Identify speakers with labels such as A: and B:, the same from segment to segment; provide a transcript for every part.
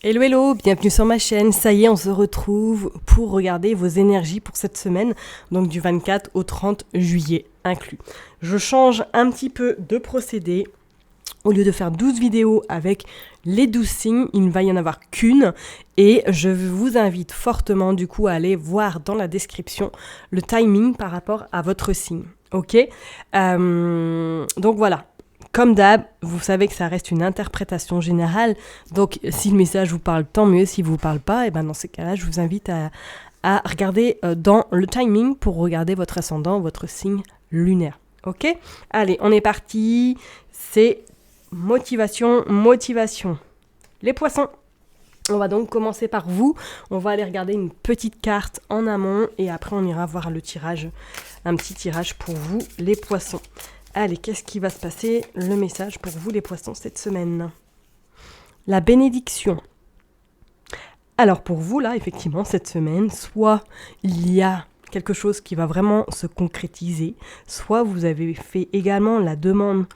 A: Hello hello, bienvenue sur ma chaîne. Ça y est, on se retrouve pour regarder vos énergies pour cette semaine, donc du 24 au 30 juillet inclus. Je change un petit peu de procédé. Au lieu de faire 12 vidéos avec les 12 signes, il ne va y en avoir qu'une. Et je vous invite fortement du coup à aller voir dans la description le timing par rapport à votre signe. Ok, donc voilà. Comme d'hab, vous savez que ça reste une interprétation générale, donc si le message vous parle, tant mieux. S'il ne vous parle pas, et ben dans ces cas-là, je vous invite à regarder dans le timing pour regarder votre ascendant, votre signe lunaire. Ok ? Allez, on est parti. C'est motivation. Les poissons. On va donc commencer par vous. On va aller regarder une petite carte en amont et après on ira voir le tirage, un petit tirage pour vous, les poissons. Allez, qu'est-ce qui va se passer? Le message pour vous les poissons cette semaine. La bénédiction. Alors pour vous là, effectivement, cette semaine, soit il y a quelque chose qui va vraiment se concrétiser, soit vous avez fait également la demande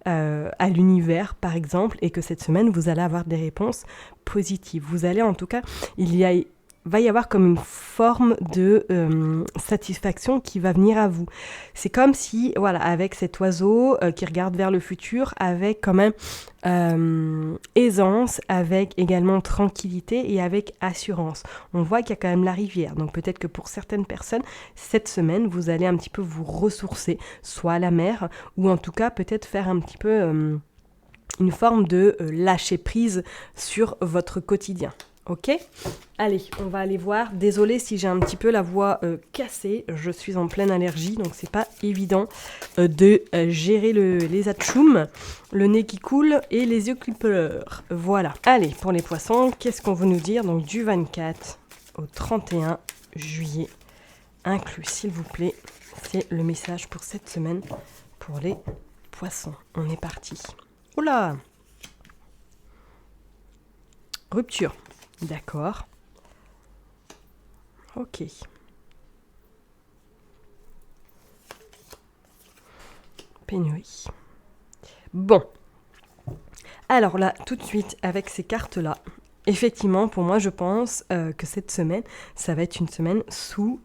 A: à l'univers, par exemple, et que cette semaine, vous allez avoir des réponses positives. Vous allez en tout cas, va y avoir comme une forme de satisfaction qui va venir à vous. C'est comme si, voilà, avec cet oiseau qui regarde vers le futur, avec quand même aisance, avec également tranquillité et avec assurance. On voit qu'il y a quand même la rivière. Donc peut-être que pour certaines personnes, cette semaine, vous allez un petit peu vous ressourcer, soit à la mer, ou en tout cas peut-être faire un petit peu une forme de lâcher prise sur votre quotidien. Ok ? Allez, on va aller voir. Désolée si j'ai un petit peu la voix cassée. Je suis en pleine allergie, donc c'est pas évident de gérer les atchoums, le nez qui coule et les yeux qui pleurent. Voilà. Allez, pour les poissons, qu'est-ce qu'on veut nous dire? Donc du 24 au 31 juillet inclus, s'il vous plaît. C'est le message pour cette semaine pour les poissons. On est parti. Oula! Rupture. D'accord. Ok. Pénurie. Bon. Alors là, tout de suite, avec ces cartes-là, effectivement, pour moi, je pense que cette semaine, ça va être une semaine sous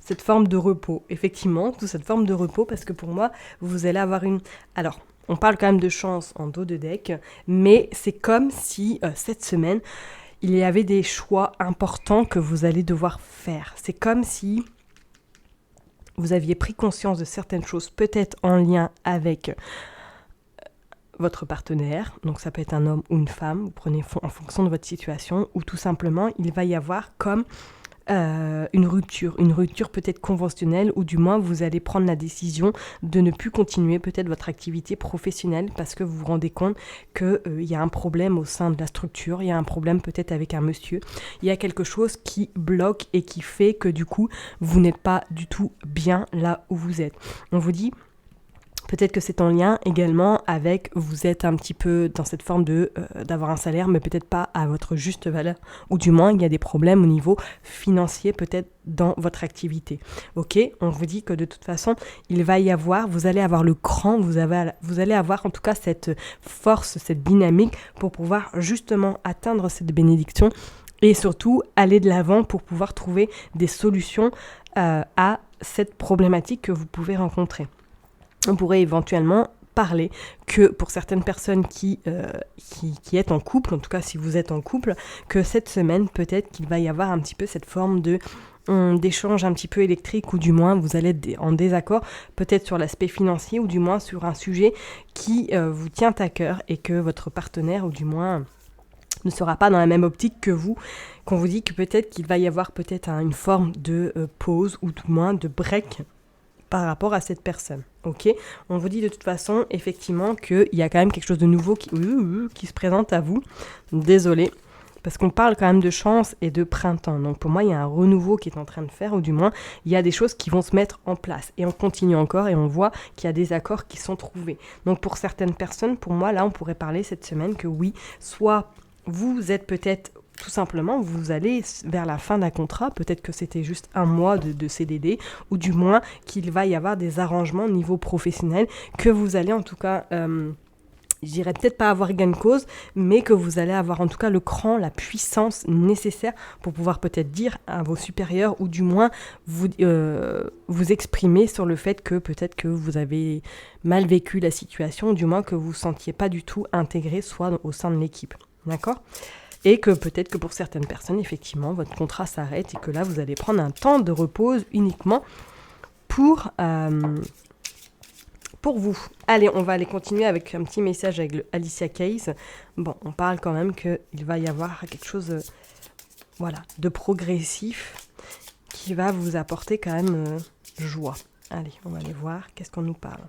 A: cette forme de repos. Effectivement, sous cette forme de repos, parce que pour moi, vous allez avoir une... Alors, on parle quand même de chance en dos de deck, mais c'est comme si cette semaine, il y avait des choix importants que vous allez devoir faire. C'est comme si vous aviez pris conscience de certaines choses, peut-être en lien avec votre partenaire. Donc ça peut être un homme ou une femme, vous prenez en fonction de votre situation, ou tout simplement, il va y avoir comme une rupture peut-être conventionnelle, ou du moins vous allez prendre la décision de ne plus continuer peut-être votre activité professionnelle parce que vous vous rendez compte qu'il y a un problème au sein de la structure, il y a un problème peut-être avec un monsieur, il y a quelque chose qui bloque et qui fait que du coup vous n'êtes pas du tout bien là où vous êtes. On vous dit peut-être que c'est en lien également avec, vous êtes un petit peu dans cette forme d'avoir un salaire, mais peut-être pas à votre juste valeur. Ou du moins, il y a des problèmes au niveau financier, peut-être dans votre activité. Ok, on vous dit que de toute façon, il va y avoir, vous allez avoir le cran, vous allez avoir en tout cas cette force, cette dynamique pour pouvoir justement atteindre cette bénédiction et surtout aller de l'avant pour pouvoir trouver des solutions à cette problématique que vous pouvez rencontrer. On pourrait éventuellement parler que pour certaines personnes qui est en couple, en tout cas si vous êtes en couple, que cette semaine peut-être qu'il va y avoir un petit peu cette forme d'échange un petit peu électrique, ou du moins vous allez être en désaccord peut-être sur l'aspect financier, ou du moins sur un sujet qui vous tient à cœur et que votre partenaire, ou du moins ne sera pas dans la même optique que vous, qu'on vous dit que peut-être qu'il va y avoir peut-être une forme de pause, ou tout moins de break par rapport à cette personne. Ok, on vous dit de toute façon effectivement qu'il y a quand même quelque chose de nouveau qui se présente à vous. Désolée, parce qu'on parle quand même de chance et de printemps. Donc pour moi, il y a un renouveau qui est en train de faire, ou du moins, il y a des choses qui vont se mettre en place. Et on continue encore et on voit qu'il y a des accords qui sont trouvés. Donc pour certaines personnes, pour moi, là, on pourrait parler cette semaine que oui, soit vous êtes peut-être tout simplement, vous allez vers la fin d'un contrat, peut-être que c'était juste un mois de CDD, ou du moins qu'il va y avoir des arrangements au niveau professionnel, que vous allez en tout cas je dirais peut-être pas avoir gain de cause, mais que vous allez avoir en tout cas le cran, la puissance nécessaire pour pouvoir peut-être dire à vos supérieurs ou du moins vous exprimer sur le fait que peut-être que vous avez mal vécu la situation, ou du moins que vous ne vous sentiez pas du tout intégré soit au sein de l'équipe. D'accord ? Et que peut-être que pour certaines personnes, effectivement, votre contrat s'arrête et que là, vous allez prendre un temps de repos uniquement pour vous. Allez, on va aller continuer avec un petit message avec le Alicia Keys. Bon, on parle quand même qu'il va y avoir quelque chose de progressif qui va vous apporter quand même joie. Allez, on va aller voir qu'est-ce qu'on nous parle.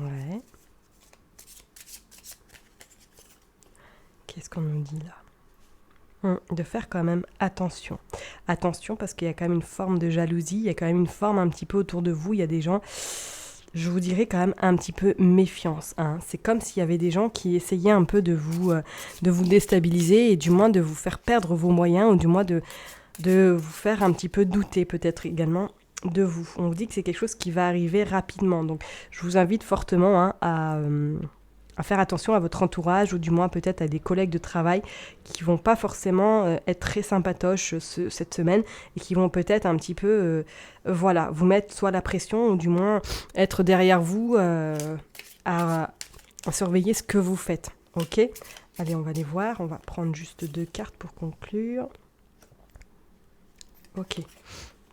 A: Ouais. Qu'est-ce qu'on nous dit là ? De faire quand même attention. Attention parce qu'il y a quand même une forme de jalousie, il y a quand même une forme un petit peu autour de vous, il y a des gens, je vous dirais quand même un petit peu méfiance. C'est comme s'il y avait des gens qui essayaient un peu de vous déstabiliser et du moins de vous faire perdre vos moyens ou du moins de vous faire un petit peu douter peut-être également de vous. On vous dit que c'est quelque chose qui va arriver rapidement. Donc je vous invite fortement à faire attention à votre entourage ou du moins peut-être à des collègues de travail qui vont pas forcément être très sympatoches cette semaine et qui vont peut-être un petit peu vous mettre soit la pression ou du moins être derrière vous à surveiller ce que vous faites. Ok ? Allez, on va les voir. On va prendre juste 2 cartes pour conclure. Ok.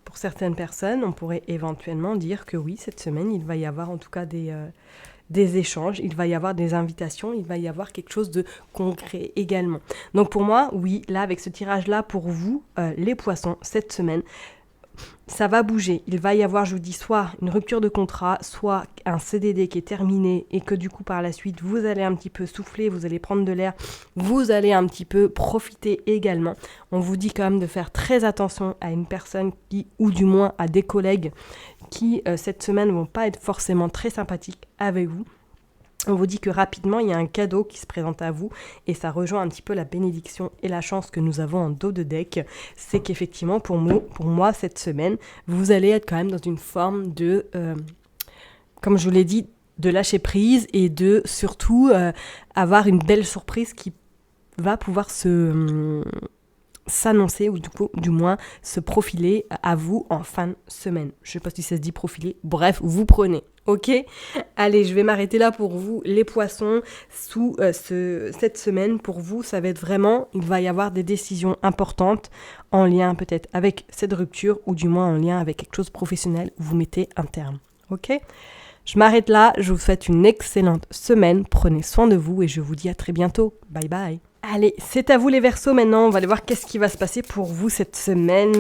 A: Pour certaines personnes, on pourrait éventuellement dire que oui, cette semaine, il va y avoir en tout cas des échanges, il va y avoir des invitations, il va y avoir quelque chose de concret également. Donc pour moi, oui, là, avec ce tirage-là, pour vous, les poissons, cette semaine, ça va bouger. Il va y avoir, je vous dis, soit une rupture de contrat, soit un CDD qui est terminé et que du coup, par la suite, vous allez un petit peu souffler, vous allez prendre de l'air, vous allez un petit peu profiter également. On vous dit quand même de faire très attention à une personne qui, ou du moins à des collègues qui, cette semaine, ne vont pas être forcément très sympathiques avec vous. On vous dit que rapidement, il y a un cadeau qui se présente à vous et ça rejoint un petit peu la bénédiction et la chance que nous avons en dos de deck. C'est qu'effectivement, pour moi, cette semaine, vous allez être quand même dans une forme de, comme je vous l'ai dit, de lâcher prise et de surtout avoir une belle surprise qui va pouvoir s'annoncer ou du moins se profiler à vous en fin de semaine. Je ne sais pas si ça se dit profiler. Bref, vous prenez. Ok ? Allez, je vais m'arrêter là pour vous. Les poissons, cette semaine, pour vous, ça va être vraiment, il va y avoir des décisions importantes en lien peut-être avec cette rupture ou du moins en lien avec quelque chose de professionnel où vous mettez un terme. Ok ? Je m'arrête là. Je vous souhaite une excellente semaine. Prenez soin de vous et je vous dis à très bientôt. Bye bye. Allez, c'est à vous les Verseaux maintenant, on va aller voir qu'est-ce qui va se passer pour vous cette semaine,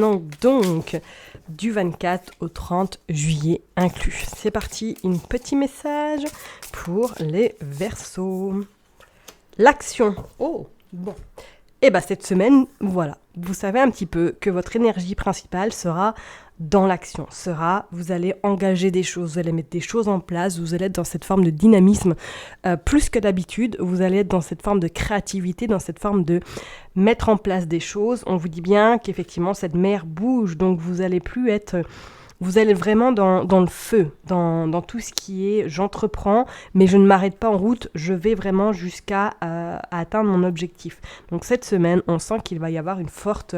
A: donc du 24 au 30 juillet inclus. C'est parti, un petit message pour les Verseaux. L'action, oh, bon. Et cette semaine, voilà, vous savez un petit peu que votre énergie principale sera dans l'action, vous allez engager des choses, vous allez mettre des choses en place, vous allez être dans cette forme de dynamisme plus que d'habitude, vous allez être dans cette forme de créativité, dans cette forme de mettre en place des choses. On vous dit bien qu'effectivement cette mer bouge, donc vous allez plus être... Vous allez vraiment dans le feu, dans tout ce qui est j'entreprends, mais je ne m'arrête pas en route, je vais vraiment jusqu'à atteindre mon objectif. Donc cette semaine, on sent qu'il va y avoir une forte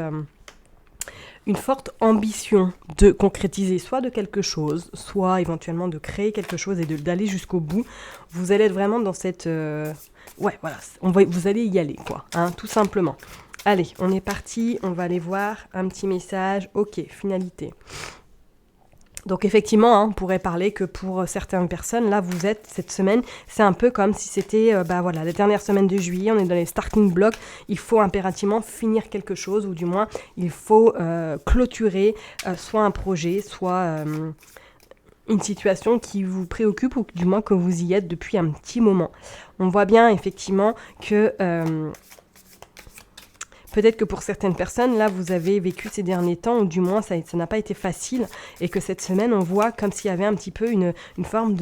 A: ambition de concrétiser soit de quelque chose, soit éventuellement de créer quelque chose et d'aller jusqu'au bout. Vous allez être vraiment dans cette... vous allez y aller, quoi, tout simplement. Allez, on est parti, on va aller voir un petit message. Ok, finalité. Donc effectivement, on pourrait parler que pour certaines personnes, là vous êtes cette semaine, c'est un peu comme si c'était la dernière semaine de juillet, on est dans les starting blocks, il faut impérativement finir quelque chose ou du moins il faut clôturer soit un projet, soit une situation qui vous préoccupe ou du moins que vous y êtes depuis un petit moment. On voit bien effectivement que... Peut-être que pour certaines personnes, là, vous avez vécu ces derniers temps, ou du moins, ça n'a pas été facile, et que cette semaine, on voit comme s'il y avait un petit peu une forme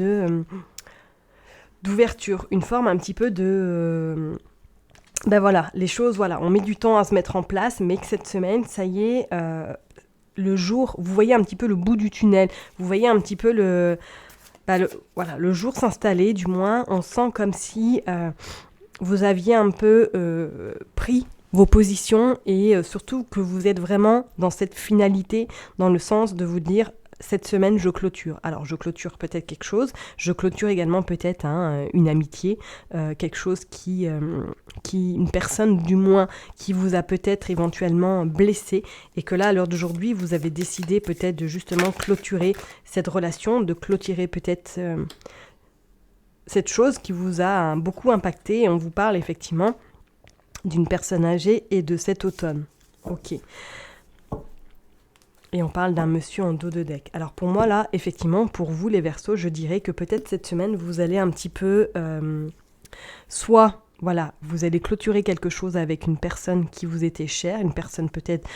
A: d'ouverture, une forme un petit peu de... les choses, on met du temps à se mettre en place, mais que cette semaine, ça y est, le jour, vous voyez un petit peu le bout du tunnel, vous voyez un petit peu voilà, le jour s'installait, du moins, on sent comme si vous aviez un peu pris vos positions et surtout que vous êtes vraiment dans cette finalité, dans le sens de vous dire cette semaine je clôture. Alors je clôture peut-être quelque chose, je clôture également peut-être une amitié, quelque chose une personne du moins qui vous a peut-être éventuellement blessé et que là à l'heure d'aujourd'hui vous avez décidé peut-être de justement clôturer cette relation, de clôturer peut-être cette chose qui vous a beaucoup impacté et on vous parle effectivement d'une personne âgée et de cet automne. Ok. Et on parle d'un monsieur en dos de deck. Alors pour moi là, effectivement, pour vous les Verseaux, je dirais que peut-être cette semaine, vous allez un petit peu... soit, voilà, vous allez clôturer quelque chose avec une personne qui vous était chère, une personne peut-être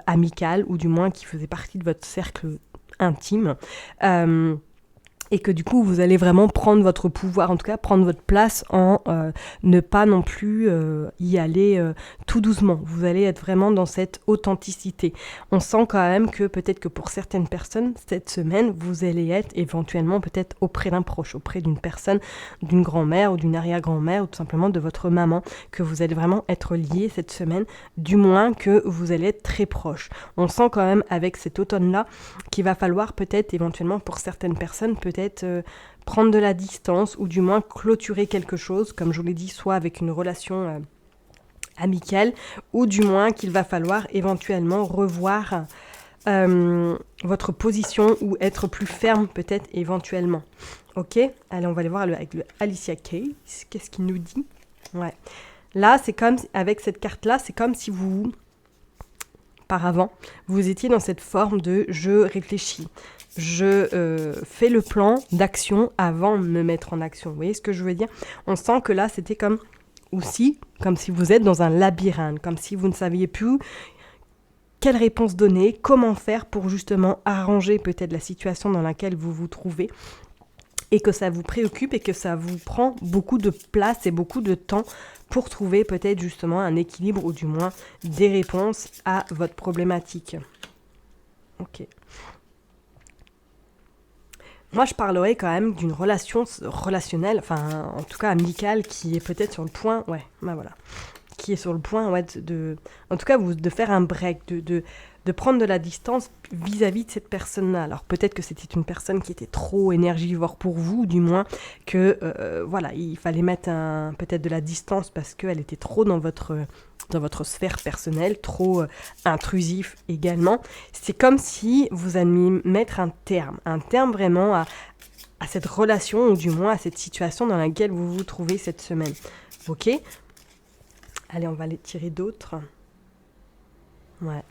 A: amicale, ou du moins qui faisait partie de votre cercle intime. Et que du coup, vous allez vraiment prendre votre pouvoir, en tout cas prendre votre place en ne pas non plus y aller tout doucement. Vous allez être vraiment dans cette authenticité. On sent quand même que peut-être que pour certaines personnes, cette semaine, vous allez être éventuellement peut-être auprès d'un proche, auprès d'une personne, d'une grand-mère ou d'une arrière-grand-mère ou tout simplement de votre maman, que vous allez vraiment être liés cette semaine, du moins que vous allez être très proche. On sent quand même avec cet automne-là qu'il va falloir peut-être éventuellement pour certaines personnes peut-être prendre de la distance ou du moins clôturer quelque chose, comme je vous l'ai dit, soit avec une relation amicale ou du moins qu'il va falloir éventuellement revoir votre position ou être plus ferme peut-être éventuellement. Ok, allez on va aller voir avec le Alicia Keys, qu'est-ce qu'il nous dit? Ouais. Là c'est comme, avec cette carte là, c'est comme si vous... Auparavant, vous étiez dans cette forme de je réfléchis, je fais le plan d'action avant de me mettre en action. Vous voyez ce que je veux dire? On sent que là, c'était comme aussi, comme si vous êtes dans un labyrinthe, comme si vous ne saviez plus quelle réponse donner, comment faire pour justement arranger peut-être la situation dans laquelle vous vous trouvez et que ça vous préoccupe et que ça vous prend beaucoup de place et beaucoup de temps pour trouver peut-être justement un équilibre ou du moins des réponses à votre problématique. Ok. Moi, je parlerais quand même d'une relation relationnelle, enfin, en tout cas amicale, qui est peut-être sur le point, qui est sur le point, en tout cas, de faire un break, de prendre de la distance vis-à-vis de cette personne-là. Alors peut-être que c'était une personne qui était trop énergivore pour vous, du moins que il fallait mettre peut-être de la distance parce qu'elle était trop dans votre sphère personnelle, trop intrusif également. C'est comme si vous alliez mettre un terme vraiment à cette relation ou du moins à cette situation dans laquelle vous vous trouvez cette semaine. Ok ? Allez, on va les tirer d'autres. Ouais.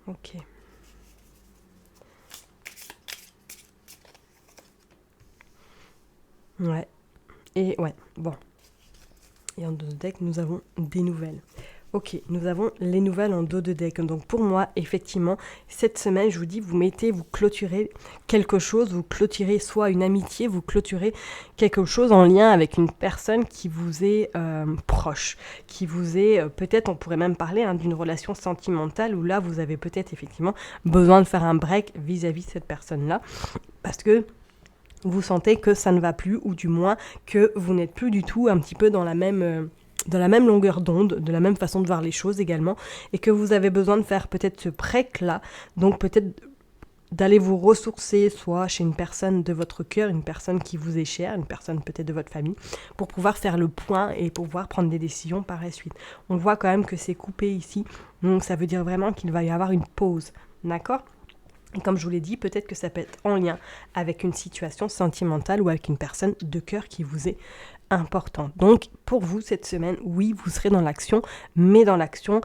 A: Ok. Ouais. Et ouais, bon. Et en dos de deck, nous avons des nouvelles. Ok, nous avons les nouvelles en dos de deck. Donc pour moi, effectivement, cette semaine, je vous dis, vous clôturez quelque chose, vous clôturez soit une amitié, vous clôturez quelque chose en lien avec une personne qui vous est proche, qui vous est, peut-être on pourrait même parler d'une relation sentimentale où là, vous avez peut-être effectivement besoin de faire un break vis-à-vis de cette personne-là, parce que vous sentez que ça ne va plus, ou du moins que vous n'êtes plus du tout un petit peu dans la même longueur d'onde, de la même façon de voir les choses également, et que vous avez besoin de faire peut-être ce break-là, donc peut-être d'aller vous ressourcer, soit chez une personne de votre cœur, une personne qui vous est chère, une personne peut-être de votre famille, pour pouvoir faire le point et pouvoir prendre des décisions par la suite. On voit quand même que c'est coupé ici, donc ça veut dire vraiment qu'il va y avoir une pause, d'accord ? Et comme je vous l'ai dit, peut-être que ça peut être en lien avec une situation sentimentale ou avec une personne de cœur qui vous est importante. Donc, pour vous, cette semaine, oui, vous serez dans l'action, mais dans l'action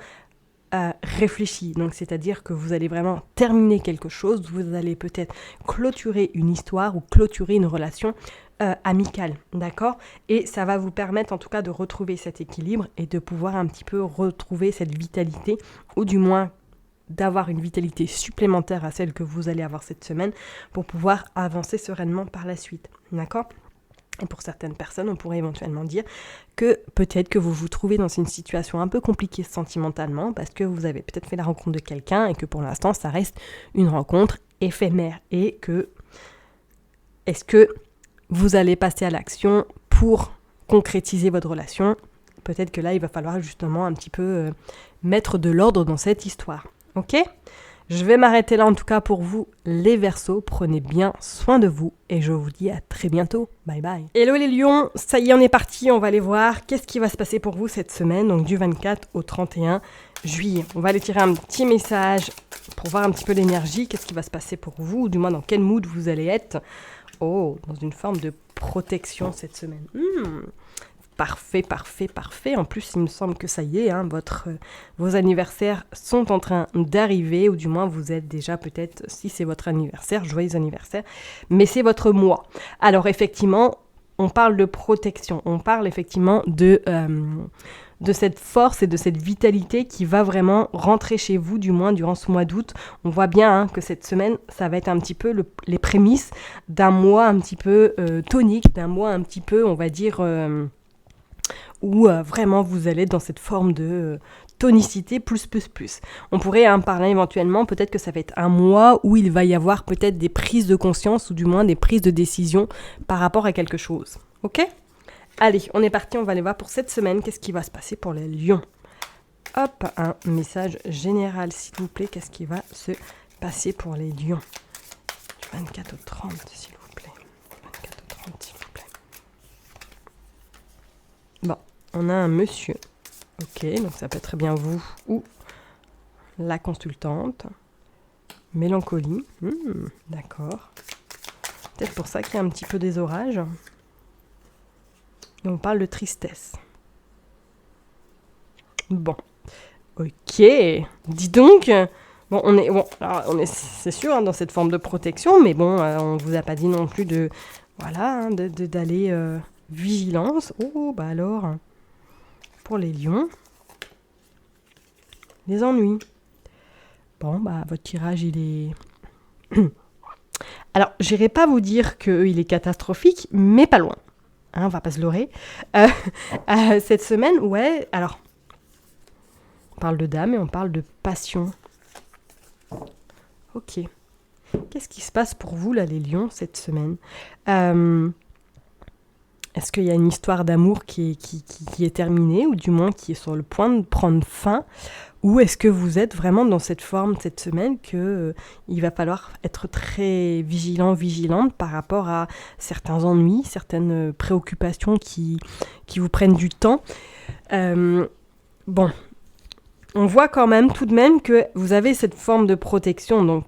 A: réfléchie. Donc, c'est-à-dire que vous allez vraiment terminer quelque chose, vous allez peut-être clôturer une histoire ou clôturer une relation amicale, d'accord ? Et ça va vous permettre en tout cas de retrouver cet équilibre et de pouvoir un petit peu retrouver cette vitalité, ou du moins d'avoir une vitalité supplémentaire à celle que vous allez avoir cette semaine pour pouvoir avancer sereinement par la suite, d'accord ? Et pour certaines personnes, on pourrait éventuellement dire que peut-être que vous vous trouvez dans une situation un peu compliquée sentimentalement parce que vous avez peut-être fait la rencontre de quelqu'un et que pour l'instant, ça reste une rencontre éphémère. Et que, est-ce que vous allez passer à l'action pour concrétiser votre relation ? Peut-être que là, il va falloir justement un petit peu mettre de l'ordre dans cette histoire. Ok ? Je vais m'arrêter là en tout cas pour vous les Verseaux. Prenez bien soin de vous et je vous dis à très bientôt. Bye bye. Hello les lions, ça y est on est parti, on va aller voir qu'est-ce qui va se passer pour vous cette semaine, donc du 24 au 31 juillet. On va aller tirer un petit message pour voir un petit peu l'énergie, qu'est-ce qui va se passer pour vous, ou du moins dans quel mood vous allez être. Oh, dans une forme de protection cette semaine. Parfait. En plus, il me semble que ça y est, vos anniversaires sont en train d'arriver, ou du moins vous êtes déjà peut-être, si c'est votre anniversaire, joyeux anniversaire, mais c'est votre mois. Alors effectivement, on parle de protection, on parle effectivement de cette force et de cette vitalité qui va vraiment rentrer chez vous, du moins durant ce mois d'août. On voit bien que cette semaine, ça va être un petit peu les prémices d'un mois un petit peu tonique, d'un mois un petit peu, on va dire... où vraiment vous allez dans cette forme de tonicité plus. On pourrait parler éventuellement, peut-être que ça va être un mois où il va y avoir peut-être des prises de conscience ou du moins des prises de décision par rapport à quelque chose. Ok ? Allez, on est parti, on va aller voir pour cette semaine, qu'est-ce qui va se passer pour les lions. Hop, un message général s'il vous plaît, qu'est-ce qui va se passer pour les lions. Du 24 au 30 s'il vous plaît. 24 au 30 s'il vous plaît. Bon. On a un monsieur, ok, donc ça peut être très bien vous ou la consultante. Mélancolie, d'accord. Peut-être pour ça qu'il y a un petit peu des orages. Et on parle de tristesse. Bon, ok, dis donc. C'est sûr dans cette forme de protection, mais bon, on ne vous a pas dit non plus d'aller vigilance. Oh, bah alors... Pour les lions, les ennuis. Bon, bah votre tirage, il est... Alors, j'irai pas vous dire qu'il est catastrophique, mais pas loin. On va pas se leurrer. Cette semaine, ouais, alors... On parle de dame et on parle de passion. Ok. Qu'est-ce qui se passe pour vous, là, les lions, cette semaine ? Est-ce qu'il y a une histoire d'amour qui est terminée, ou du moins qui est sur le point de prendre fin ? Ou est-ce que vous êtes vraiment dans cette forme cette semaine qu'il va falloir être très vigilante par rapport à certains ennuis, certaines préoccupations qui vous prennent du temps ? Bon, on voit quand même tout de même que vous avez cette forme de protection. Donc,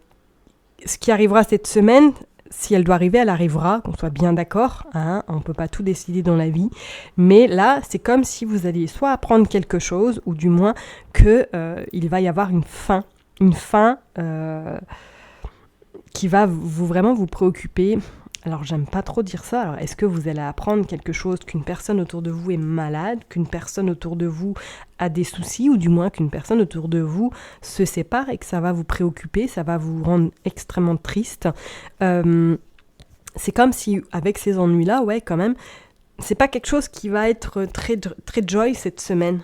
A: ce qui arrivera cette semaine... Si elle doit arriver, elle arrivera, qu'on soit bien d'accord. On ne peut pas tout décider dans la vie. Mais là, c'est comme si vous alliez soit apprendre quelque chose, ou du moins qu'il va y avoir une fin qui va vraiment vous préoccuper. Alors, j'aime pas trop dire ça. Alors, est-ce que vous allez apprendre quelque chose, qu'une personne autour de vous est malade, qu'une personne autour de vous a des soucis, ou du moins qu'une personne autour de vous se sépare et que ça va vous préoccuper, ça va vous rendre extrêmement triste. C'est comme si, avec ces ennuis-là, ouais, quand même, c'est pas quelque chose qui va être très, très joy cette semaine.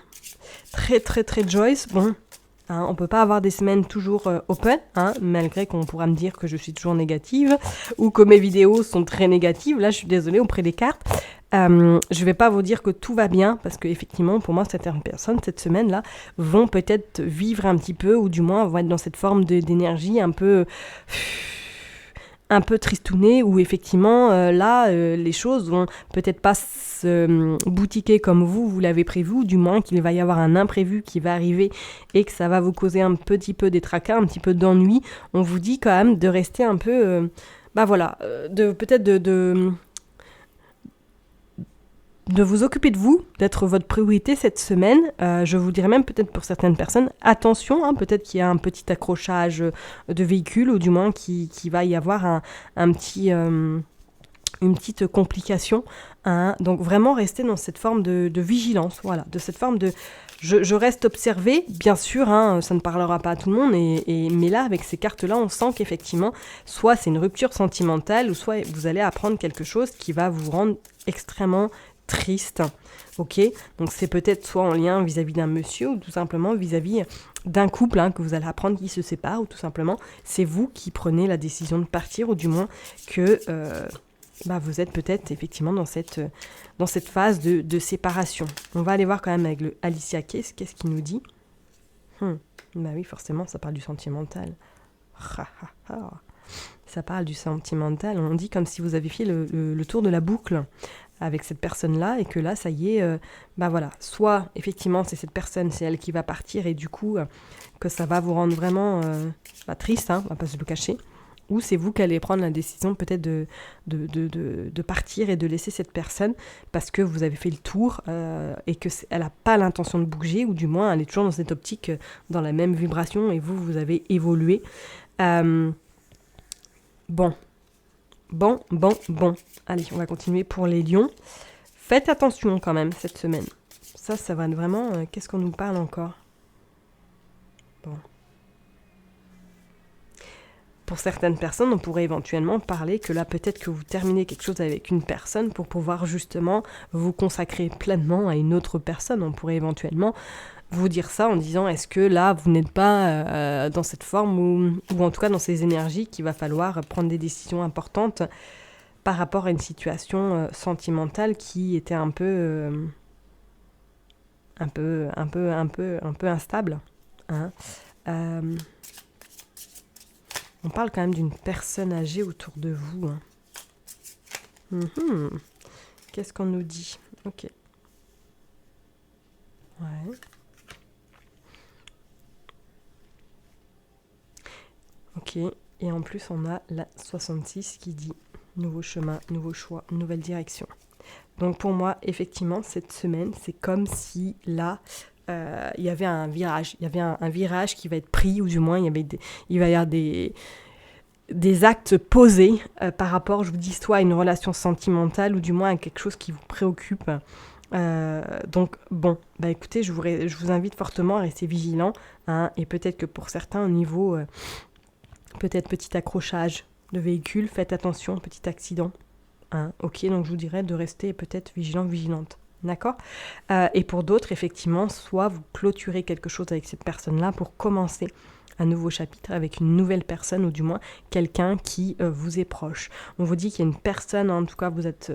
A: Très joy, bon... on ne peut pas avoir des semaines toujours open, malgré qu'on pourra me dire que je suis toujours négative ou que mes vidéos sont très négatives. Là, je suis désolée auprès des cartes. Je ne vais pas vous dire que tout va bien, parce qu'effectivement, pour moi, certaines personnes, cette semaine-là, vont peut-être vivre un petit peu, ou du moins vont être dans cette forme d'énergie un peu tristounée, où effectivement, les choses vont peut-être pas se boutiquer comme vous l'avez prévu, ou du moins qu'il va y avoir un imprévu qui va arriver et que ça va vous causer un petit peu des tracas, un petit peu d'ennui. On vous dit quand même de rester un peu, de vous occuper de vous, d'être votre priorité cette semaine. Je vous dirais même peut-être pour certaines personnes, attention, peut-être qu'il y a un petit accrochage de véhicule, ou du moins qu'il va y avoir un petit une petite complication, hein. Donc vraiment rester dans cette forme de vigilance, voilà, de cette forme de je reste observé, bien sûr, hein, ça ne parlera pas à tout le monde, mais là, avec ces cartes-là, on sent qu'effectivement, soit c'est une rupture sentimentale, ou soit vous allez apprendre quelque chose qui va vous rendre extrêmement triste, ok? Donc c'est peut-être soit en lien vis-à-vis d'un monsieur, ou tout simplement vis-à-vis d'un couple, hein, que vous allez apprendre qui se sépare, ou tout simplement, c'est vous qui prenez la décision de partir, ou du moins que vous êtes peut-être effectivement dans cette phase de séparation. On va aller voir quand même avec le Alicia Keys, qu'est-ce qu'il nous dit. Bah oui, forcément, ça parle du sentimental. Ça parle du sentimental. On dit comme si vous avez fait le tour de la boucle avec cette personne-là, et que là, ça y est, voilà. Soit, effectivement, c'est cette personne, c'est elle qui va partir, et du coup, que ça va vous rendre vraiment triste, hein, on va pas se le cacher. Ou c'est vous qui allez prendre la décision peut-être de partir et de laisser cette personne parce que vous avez fait le tour et qu'elle n'a pas l'intention de bouger, ou du moins elle est toujours dans cette optique, dans la même vibration, et vous avez évolué. Bon. Allez, on va continuer pour les lions. Faites attention quand même cette semaine. Ça va être vraiment... qu'est-ce qu'on nous parle encore ? Bon. Pour certaines personnes, on pourrait éventuellement parler que là, peut-être que vous terminez quelque chose avec une personne pour pouvoir justement vous consacrer pleinement à une autre personne. On pourrait éventuellement vous dire ça en disant, est-ce que là, vous n'êtes pas dans cette forme ou en tout cas dans ces énergies qu'il va falloir prendre des décisions importantes par rapport à une situation sentimentale qui était un peu instable, hein. On parle quand même d'une personne âgée autour de vous, hein. Qu'est-ce qu'on nous dit ? Ok. Ouais. Ok. Et en plus, on a la 66 qui dit nouveau chemin, nouveau choix, nouvelle direction. Donc pour moi, effectivement, cette semaine, c'est comme si là, il y avait un virage. Il y avait un virage qui va être pris, ou du moins, il va y avoir des actes posés par rapport, je vous dis, soit à une relation sentimentale, ou du moins à quelque chose qui vous préoccupe. Donc, bon, écoutez, je vous invite fortement à rester vigilant, hein, et peut-être que pour certains, au niveau, peut-être petit accrochage de véhicule, faites attention, petit accident. Hein, ok, donc je vous dirais de rester peut-être vigilante. D'accord ? Et pour d'autres, effectivement, soit vous clôturez quelque chose avec cette personne-là pour commencer un nouveau chapitre avec une nouvelle personne, ou du moins quelqu'un qui vous est proche. On vous dit qu'il y a une personne, en tout cas vous êtes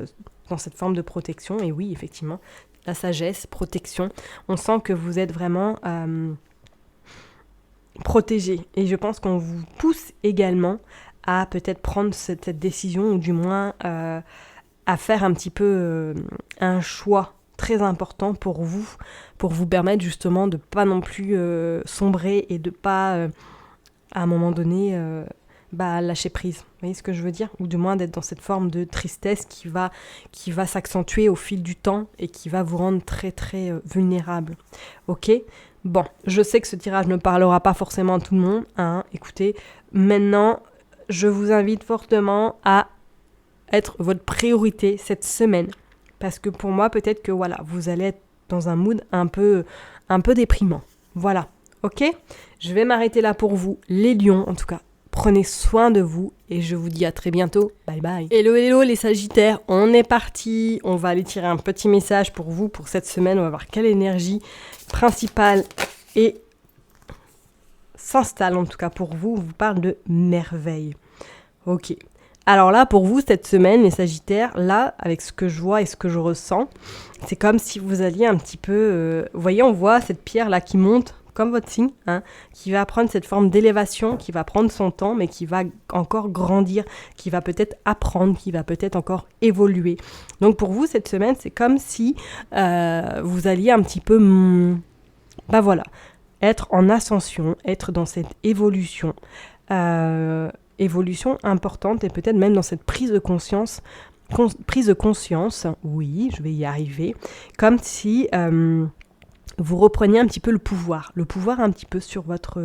A: dans cette forme de protection, et oui, effectivement, la sagesse, protection, on sent que vous êtes vraiment protégé, et je pense qu'on vous pousse également à peut-être prendre cette décision, ou du moins à faire un petit peu un choix très important pour vous permettre justement de pas non plus sombrer, et de pas à un moment donné lâcher prise. Vous voyez ce que je veux dire ? Ou du moins d'être dans cette forme de tristesse qui va s'accentuer au fil du temps, et qui va vous rendre très très vulnérable. Ok ? Bon, je sais que ce tirage ne parlera pas forcément à tout le monde, hein. Écoutez, maintenant, je vous invite fortement à être votre priorité cette semaine. Parce que pour moi, peut-être que voilà, vous allez être dans un mood un peu déprimant. Voilà, ok ? Je vais m'arrêter là pour vous, les lions en tout cas. Prenez soin de vous, et je vous dis à très bientôt. Bye bye. Hello les sagittaires, on est parti. On va aller tirer un petit message pour vous pour cette semaine. On va voir quelle énergie principale et s'installe en tout cas pour vous. On vous parle de merveille. Ok. Alors là, pour vous, cette semaine, les Sagittaires, là, avec ce que je vois et ce que je ressens, c'est comme si vous alliez un petit peu... vous voyez, on voit cette pierre-là qui monte, comme votre signe, hein, qui va prendre cette forme d'élévation, qui va prendre son temps, mais qui va encore grandir, qui va peut-être apprendre, qui va peut-être encore évoluer. Donc pour vous, cette semaine, c'est comme si vous alliez un petit peu... être en ascension, être dans cette évolution. Évolution importante, et peut-être même dans cette prise de conscience, oui, je vais y arriver, comme si vous repreniez un petit peu le pouvoir un petit peu sur votre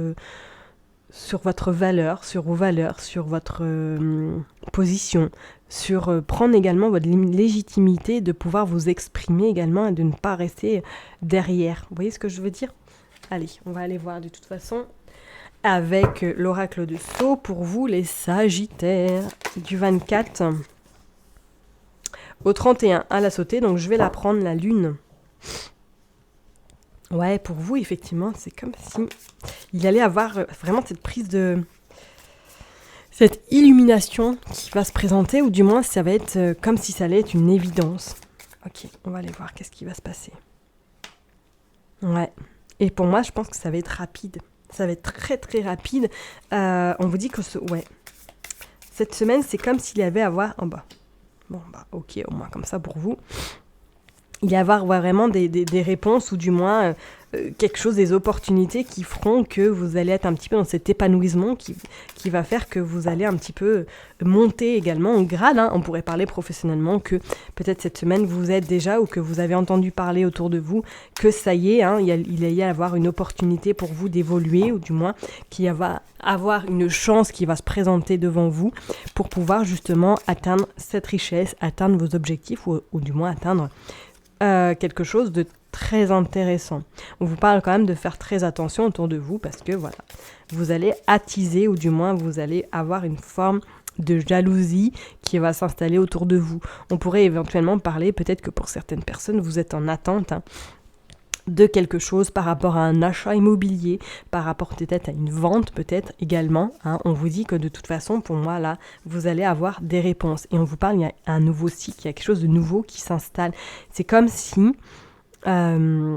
A: valeur, sur vos valeurs, sur votre position, sur prendre également votre légitimité de pouvoir vous exprimer également et de ne pas rester derrière. Vous voyez ce que je veux dire ? Allez, on va aller voir de toute façon avec l'oracle de Sceaux pour vous les Sagittaires du 24 au 31 à la sautée. Donc je vais la prendre, la lune. Ouais, pour vous, effectivement, c'est comme si il allait avoir vraiment cette prise de... cette illumination qui va se présenter, ou du moins, ça va être comme si ça allait être une évidence. Ok, on va aller voir qu'est-ce qui va se passer. Ouais, et pour moi, je pense que ça va être rapide. Ça va être très, très rapide. On vous dit que cette semaine, c'est comme s'il y avait à voir... en bas. Bon, bah, ok, au moins comme ça pour vous. Il y a vraiment des réponses, ou du moins quelque chose, des opportunités qui feront que vous allez être un petit peu dans cet épanouissement qui va faire que vous allez un petit peu monter également en grade. Hein. On pourrait parler professionnellement que peut-être cette semaine vous êtes déjà, ou que vous avez entendu parler autour de vous, que ça y est, hein, il y a avoir une opportunité pour vous d'évoluer, ou du moins qu'il va avoir une chance qui va se présenter devant vous pour pouvoir justement atteindre cette richesse, atteindre vos objectifs, ou du moins atteindre quelque chose de très intéressant. On vous parle quand même de faire très attention autour de vous, parce que voilà, vous allez attiser, ou du moins vous allez avoir une forme de jalousie qui va s'installer autour de vous. On pourrait éventuellement parler, peut-être que pour certaines personnes, vous êtes en attente de quelque chose par rapport à un achat immobilier, par rapport peut-être à une vente, peut-être également. Hein. On vous dit que de toute façon, pour moi, là, vous allez avoir des réponses. Et on vous parle, il y a un nouveau cycle, il y a quelque chose de nouveau qui s'installe. C'est comme si, je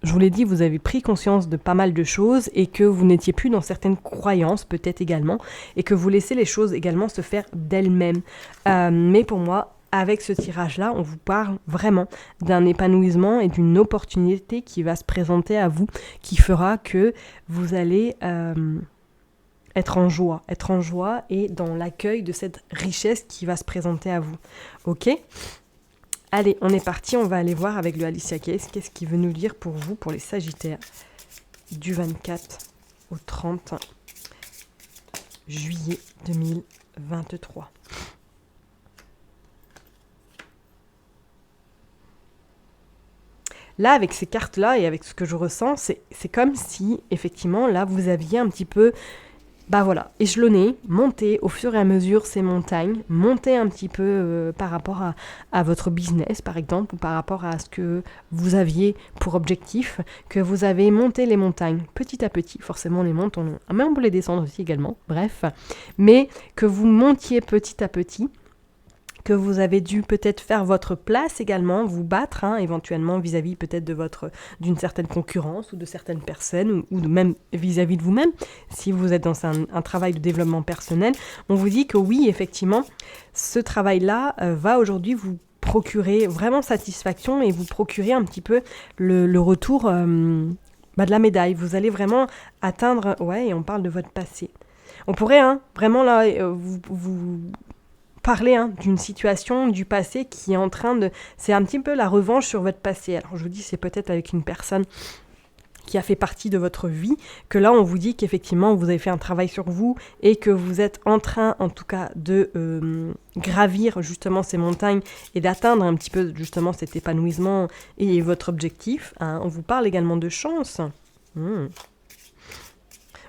A: vous l'ai dit, vous avez pris conscience de pas mal de choses et que vous n'étiez plus dans certaines croyances, peut-être également, et que vous laissez les choses également se faire d'elles-mêmes. Mais pour moi, avec ce tirage-là, on vous parle vraiment d'un épanouissement et d'une opportunité qui va se présenter à vous, qui fera que vous allez être en joie et dans l'accueil de cette richesse qui va se présenter à vous. Ok ? Allez, on est parti, on va aller voir avec le Alicia Keys, qu'est-ce qu'il veut nous dire pour vous, pour les Sagittaires, du 24 au 30 juillet 2023. Là, avec ces cartes-là et avec ce que je ressens, c'est comme si, effectivement, là, vous aviez un petit peu, échelonné, monté au fur et à mesure ces montagnes, monté un petit peu par rapport à votre business, par exemple, ou par rapport à ce que vous aviez pour objectif, que vous avez monté les montagnes petit à petit. Forcément, les montagnes, mais on peut les descendre aussi également, bref. Mais que vous montiez petit à petit, que vous avez dû peut-être faire votre place également, vous battre éventuellement vis-à-vis peut-être d'une certaine concurrence ou de certaines personnes ou même vis-à-vis de vous-même. Si vous êtes dans un travail de développement personnel, on vous dit que oui, effectivement, ce travail-là va aujourd'hui vous procurer vraiment satisfaction et vous procurer un petit peu le retour de la médaille. Vous allez vraiment atteindre, et on parle de votre passé. On pourrait vraiment là vous parler d'une situation du passé qui est en train de... C'est un petit peu la revanche sur votre passé. Alors je vous dis, c'est peut-être avec une personne qui a fait partie de votre vie, que là on vous dit qu'effectivement vous avez fait un travail sur vous et que vous êtes en train en tout cas de gravir justement ces montagnes et d'atteindre un petit peu justement cet épanouissement et votre objectif. On vous parle également de chance.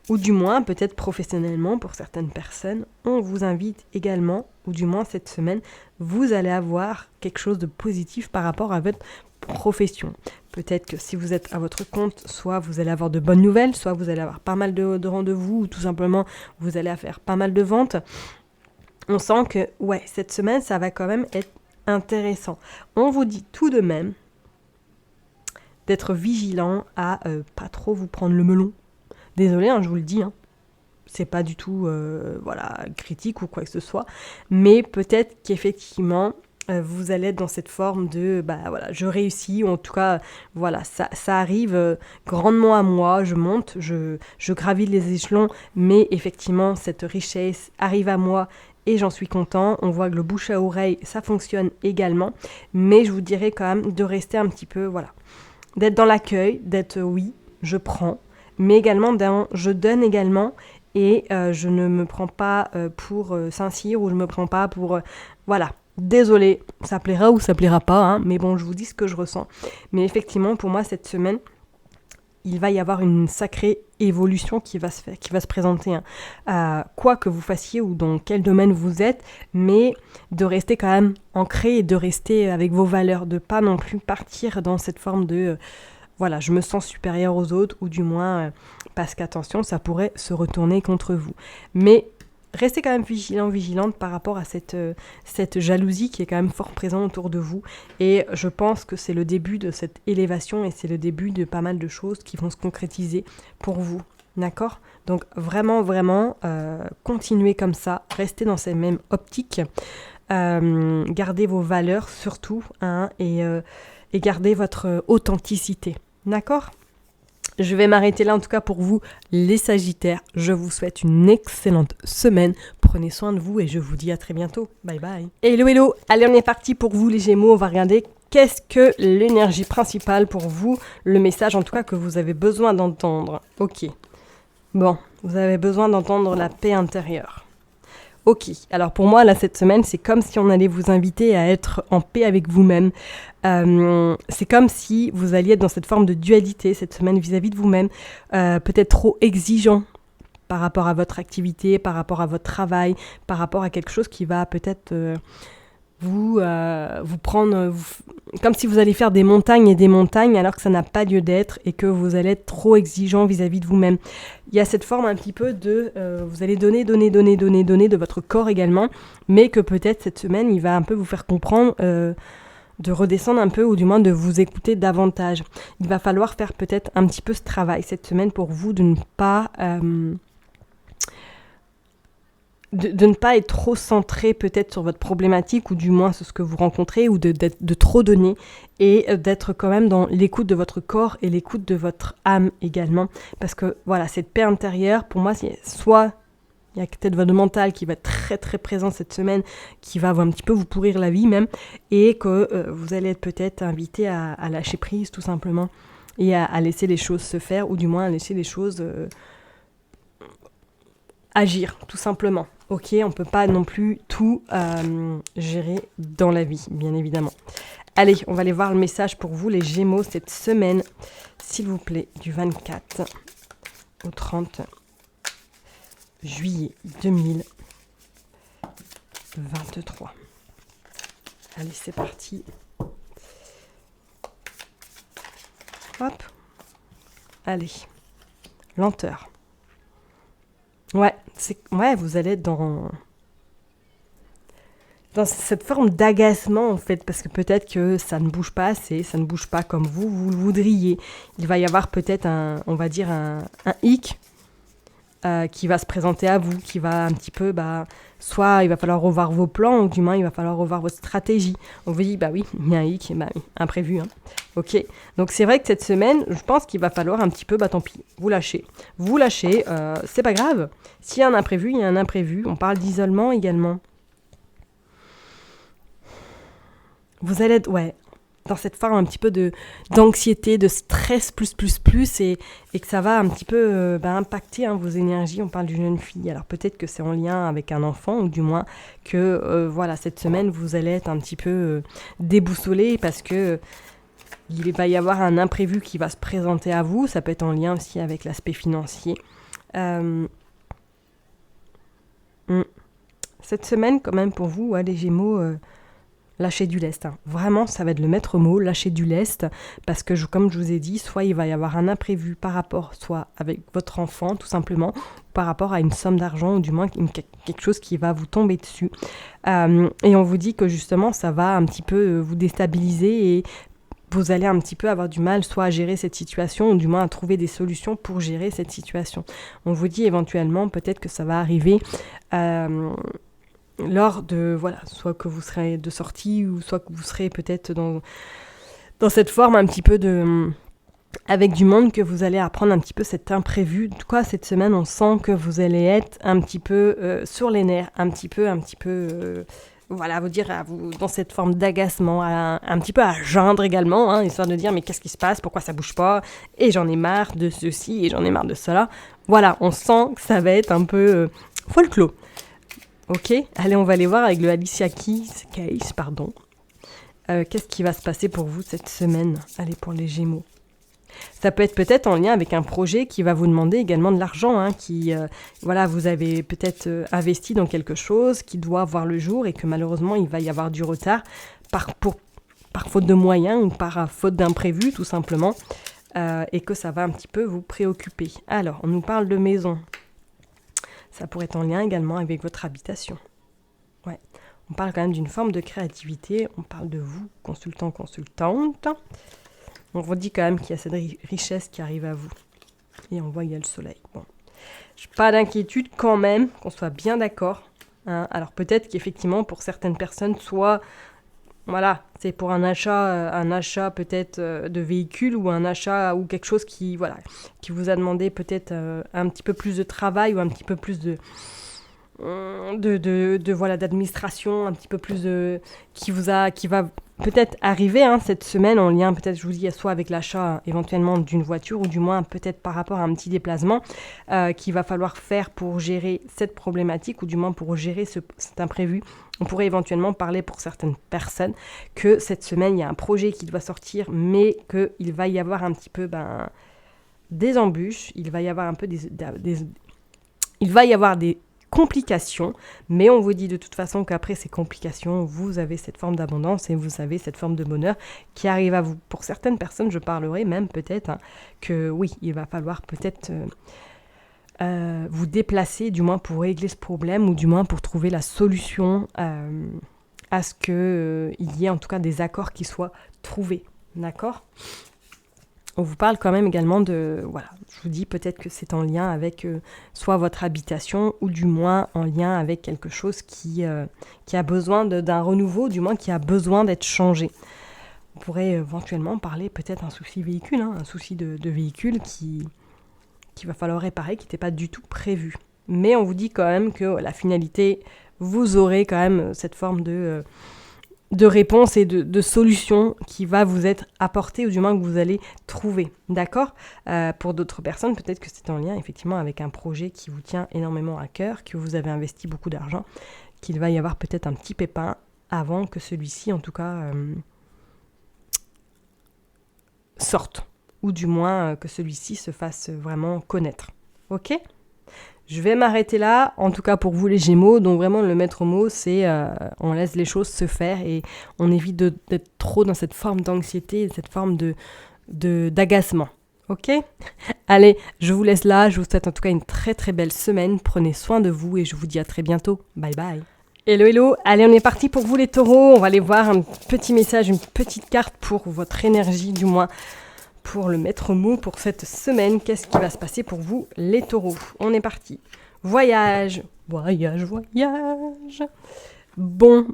A: Ou du moins, peut-être professionnellement pour certaines personnes, on vous invite également, ou du moins cette semaine, vous allez avoir quelque chose de positif par rapport à votre profession. Peut-être que si vous êtes à votre compte, soit vous allez avoir de bonnes nouvelles, soit vous allez avoir pas mal de rendez-vous, ou tout simplement vous allez faire pas mal de ventes. On sent que, cette semaine, ça va quand même être intéressant. On vous dit tout de même d'être vigilant à pas trop vous prendre le melon. Désolée, je vous le dis, c'est pas du tout critique ou quoi que ce soit, mais peut-être qu'effectivement, vous allez être dans cette forme de, je réussis, ou en tout cas, ça arrive grandement à moi, je monte, je gravis les échelons, mais effectivement, cette richesse arrive à moi et j'en suis content. On voit que le bouche à oreille, ça fonctionne également, mais je vous dirais quand même de rester un petit peu, d'être dans l'accueil, d'être je prends, mais également je donne également, et je ne me prends pas pour Saint-Cyr ou je me prends pas pour... voilà. Désolée, ça plaira ou ça plaira pas, hein, mais bon, je vous dis ce que je ressens. Mais effectivement, pour moi, cette semaine, il va y avoir une sacrée évolution qui va se faire, qui va se présenter. Quoi que vous fassiez ou dans quel domaine vous êtes, mais de rester quand même ancré et de rester avec vos valeurs, de pas non plus partir dans cette forme de voilà, je me sens supérieur aux autres, ou du moins parce qu'attention, ça pourrait se retourner contre vous. Mais restez quand même vigilante par rapport à cette jalousie qui est quand même fort présente autour de vous. Et je pense que c'est le début de cette élévation et c'est le début de pas mal de choses qui vont se concrétiser pour vous. D'accord ? Donc vraiment, continuez comme ça. Restez dans cette même optique. Gardez vos valeurs surtout, hein, et gardez votre authenticité. D'accord ? Je vais m'arrêter là en tout cas pour vous, les Sagittaires. Je vous souhaite une excellente semaine. Prenez soin de vous et je vous dis à très bientôt. Bye bye. Hello. Allez, on est parti pour vous les Gémeaux. On va regarder qu'est-ce que l'énergie principale pour vous. Le message en tout cas que vous avez besoin d'entendre. Ok. Bon, vous avez besoin d'entendre la paix intérieure. Ok, alors pour moi, là, cette semaine, c'est comme si on allait vous inviter à être en paix avec vous-même. C'est comme si vous alliez être dans cette forme de dualité cette semaine vis-à-vis de vous-même, peut-être trop exigeant par rapport à votre activité, par rapport à votre travail, par rapport à quelque chose qui va peut-être vous prendre... comme si vous allez faire des montagnes et des montagnes alors que ça n'a pas lieu d'être et que vous allez être trop exigeant vis-à-vis de vous-même. Il y a cette forme un petit peu de... vous allez donner de votre corps également, mais que peut-être cette semaine, il va un peu vous faire comprendre... de redescendre un peu ou du moins de vous écouter davantage. Il va falloir faire peut-être un petit peu ce travail cette semaine pour vous de ne pas... de ne pas être trop centré peut-être sur votre problématique ou du moins sur ce que vous rencontrez ou de trop donner et d'être quand même dans l'écoute de votre corps et l'écoute de votre âme également. Parce que voilà, cette paix intérieure, pour moi, c'est soit il y a peut-être votre mental qui va être très très présent cette semaine, qui va un petit peu vous pourrir la vie même, et que vous allez être peut-être invité à lâcher prise tout simplement et à laisser les choses se faire ou du moins à laisser les choses... agir, tout simplement. Ok, on peut pas non plus tout gérer dans la vie, bien évidemment. Allez, on va aller voir le message pour vous, les Gémeaux, cette semaine, s'il vous plaît, du 24 au 30 juillet 2023. Allez, c'est parti. Hop. Allez. Lenteur. Ouais, vous allez être dans cette forme d'agacement en fait, parce que peut-être que ça ne bouge pas assez, ça ne bouge pas comme vous le voudriez. Il va y avoir peut-être un hic qui va se présenter à vous, qui va un petit peu, soit il va falloir revoir vos plans, ou du moins il va falloir revoir votre stratégie. On vous dit, oui, il y a un hic, imprévu, hein. Ok, donc c'est vrai que cette semaine, je pense qu'il va falloir un petit peu, tant pis, vous lâchez, c'est pas grave. S'il y a un imprévu, il y a un imprévu. On parle d'isolement également. Vous allez être, dans cette forme un petit peu d'anxiété, de stress plus, et que ça va un petit peu impacter vos énergies. On parle d'une jeune fille, alors peut-être que c'est en lien avec un enfant, ou du moins que, cette semaine, vous allez être un petit peu déboussolé parce que il va y avoir un imprévu qui va se présenter à vous. Ça peut être en lien aussi avec l'aspect financier. Cette semaine, quand même, pour vous, les Gémeaux, lâchez du lest. Vraiment, ça va être le maître mot, lâcher du lest, parce que, comme je vous ai dit, soit il va y avoir un imprévu par rapport, soit avec votre enfant, tout simplement, par rapport à une somme d'argent, ou du moins quelque chose qui va vous tomber dessus. Et on vous dit que, justement, ça va un petit peu vous déstabiliser et vous allez un petit peu avoir du mal soit à gérer cette situation ou du moins à trouver des solutions pour gérer cette situation. On vous dit éventuellement peut-être que ça va arriver lors de, soit que vous serez de sortie ou soit que vous serez peut-être dans cette forme un petit peu avec du monde, que vous allez apprendre un petit peu cet imprévu. Cette semaine, on sent que vous allez être un petit peu sur les nerfs, un petit peu voilà, vous dire, dans cette forme d'agacement, un petit peu à geindre également, hein, histoire de dire mais qu'est-ce qui se passe, pourquoi ça bouge pas, et j'en ai marre de ceci, et j'en ai marre de cela. Voilà, on sent que ça va être un peu folklore. Ok, allez, on va aller voir avec le Alicia Keys, pardon. Qu'est-ce qui va se passer pour vous cette semaine? Allez, pour les Gémeaux. Ça peut être peut-être en lien avec un projet qui va vous demander également de l'argent, hein, voilà, vous avez peut-être investi dans quelque chose qui doit voir le jour et que malheureusement il va y avoir du retard par faute de moyens ou par faute d'imprévu tout simplement, et que ça va un petit peu vous préoccuper. Alors, on nous parle de maison. Ça pourrait être en lien également avec votre habitation. Ouais. On parle quand même d'une forme de créativité, on parle de vous, consultant, consultante. On redit quand même qu'il y a cette richesse qui arrive à vous. Et on voit qu'il y a le soleil. Bon. Pas d'inquiétude quand même, qu'on soit bien d'accord. Hein. Alors peut-être qu'effectivement, pour certaines personnes, soit, voilà, c'est pour un achat peut-être de véhicule ou un achat ou quelque chose qui vous a demandé peut-être un petit peu plus de travail ou un petit peu plus d'administration, un petit peu plus qui va peut-être arriver cette semaine en lien, peut-être je vous dis, soit avec l'achat éventuellement d'une voiture ou du moins peut-être par rapport à un petit déplacement qu'il va falloir faire pour gérer cette problématique ou du moins pour gérer cet imprévu. On pourrait éventuellement parler pour certaines personnes que cette semaine il y a un projet qui doit sortir mais qu'il va y avoir un petit peu des embûches, il va y avoir un peu il va y avoir des complications, mais on vous dit de toute façon qu'après ces complications, vous avez cette forme d'abondance et vous avez cette forme de bonheur qui arrive à vous. Pour certaines personnes, je parlerai même peut-être que oui, il va falloir peut-être vous déplacer, du moins pour régler ce problème ou du moins pour trouver la solution à ce qu'il y ait en tout cas des accords qui soient trouvés. D'accord ? On vous parle quand même également je vous dis peut-être que c'est en lien avec soit votre habitation ou du moins en lien avec quelque chose qui a besoin d'un renouveau, du moins qui a besoin d'être changé. On pourrait éventuellement parler peut-être d'un souci véhicule, un souci de véhicule qui va falloir réparer, qui n'était pas du tout prévu. Mais on vous dit quand même que la finalité, vous aurez quand même cette forme de réponse et de solution qui va vous être apportée ou du moins que vous allez trouver, d'accord ? Pour d'autres personnes, peut-être que c'est en lien effectivement avec un projet qui vous tient énormément à cœur, que vous avez investi beaucoup d'argent, qu'il va y avoir peut-être un petit pépin avant que celui-ci en tout cas sorte, ou du moins que celui-ci se fasse vraiment connaître. Ok ? Je vais m'arrêter là, en tout cas pour vous les Gémeaux, donc vraiment le maître mot c'est on laisse les choses se faire et on évite d'être trop dans cette forme d'anxiété, cette forme d'agacement. Ok ? Allez, je vous laisse là, je vous souhaite en tout cas une très très belle semaine, prenez soin de vous et je vous dis à très bientôt. Bye bye. Hello, hello, allez on est parti pour vous les taureaux, on va aller voir un petit message, une petite carte pour votre énergie du moins. Pour le maître mot pour cette semaine, qu'est-ce qui va se passer pour vous les taureaux ? On est parti. Voyage. Bon,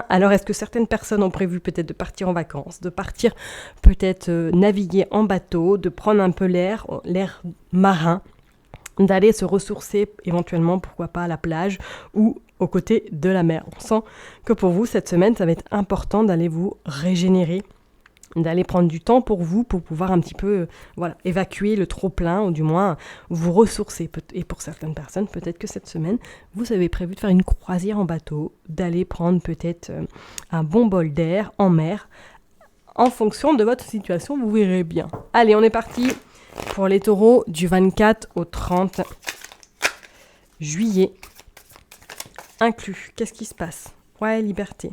A: alors est-ce que certaines personnes ont prévu peut-être de partir en vacances, de partir peut-être naviguer en bateau, de prendre un peu l'air marin, d'aller se ressourcer éventuellement, pourquoi pas à la plage ou aux côtés de la mer. On sent que pour vous cette semaine, ça va être important d'aller vous régénérer, d'aller prendre du temps pour vous, pour pouvoir un petit peu évacuer le trop-plein, ou du moins vous ressourcer. Et pour certaines personnes, peut-être que cette semaine, vous avez prévu de faire une croisière en bateau, d'aller prendre peut-être un bon bol d'air en mer. En fonction de votre situation, vous verrez bien. Allez, on est parti pour les taureaux du 24 au 30 juillet. Inclus, qu'est-ce qui se passe ? Ouais, liberté.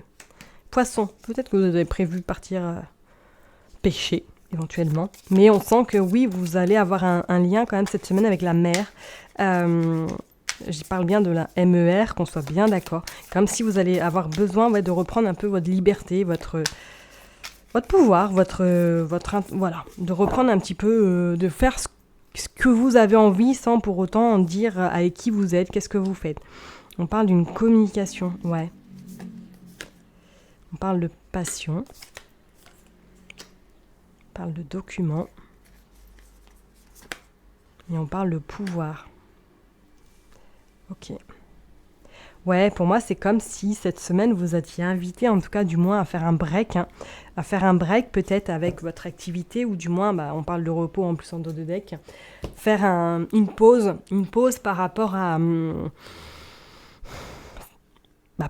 A: Poisson, peut-être que vous avez prévu partir pêcher éventuellement, mais on sent que oui, vous allez avoir un lien quand même cette semaine avec la mer. J'y parle bien de la MER, qu'on soit bien d'accord, comme si vous allez avoir besoin de reprendre un peu votre liberté, votre pouvoir, de reprendre un petit peu, de faire ce que vous avez envie sans pour autant dire avec qui vous êtes, qu'est-ce que vous faites. On parle d'une communication, ouais. On parle de passion. On parle de documents et on parle de pouvoir. Ok. Ouais, pour moi, c'est comme si cette semaine, vous étiez invité, en tout cas, du moins, à faire un break, hein. À faire un break, peut-être, avec votre activité, ou du moins, on parle de repos en plus en dos de deck. Faire une pause par rapport à,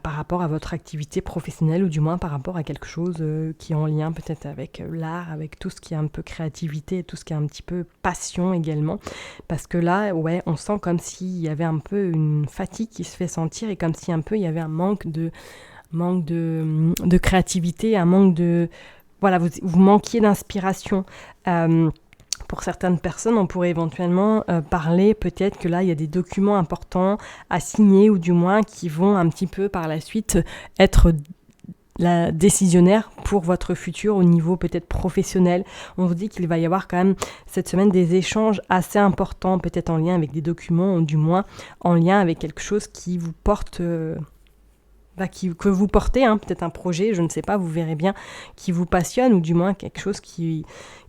A: par rapport à votre activité professionnelle, ou du moins par rapport à quelque chose qui est en lien peut-être avec l'art, avec tout ce qui est un peu créativité, tout ce qui est un petit peu passion également. Parce que là, ouais, on sent comme s'il y avait un peu une fatigue qui se fait sentir, et comme si un peu il y avait un manque de créativité, un manque de... Voilà, vous manquiez d'inspiration. Pour certaines personnes, on pourrait éventuellement parler peut-être que là, il y a des documents importants à signer, ou du moins qui vont un petit peu par la suite être la décisionnaire pour votre futur au niveau peut-être professionnel. On vous dit qu'il va y avoir quand même cette semaine des échanges assez importants, peut-être en lien avec des documents, ou du moins en lien avec quelque chose qui vous porte... que vous portez, hein, peut-être un projet, je ne sais pas, vous verrez bien, qui vous passionne, ou du moins quelque chose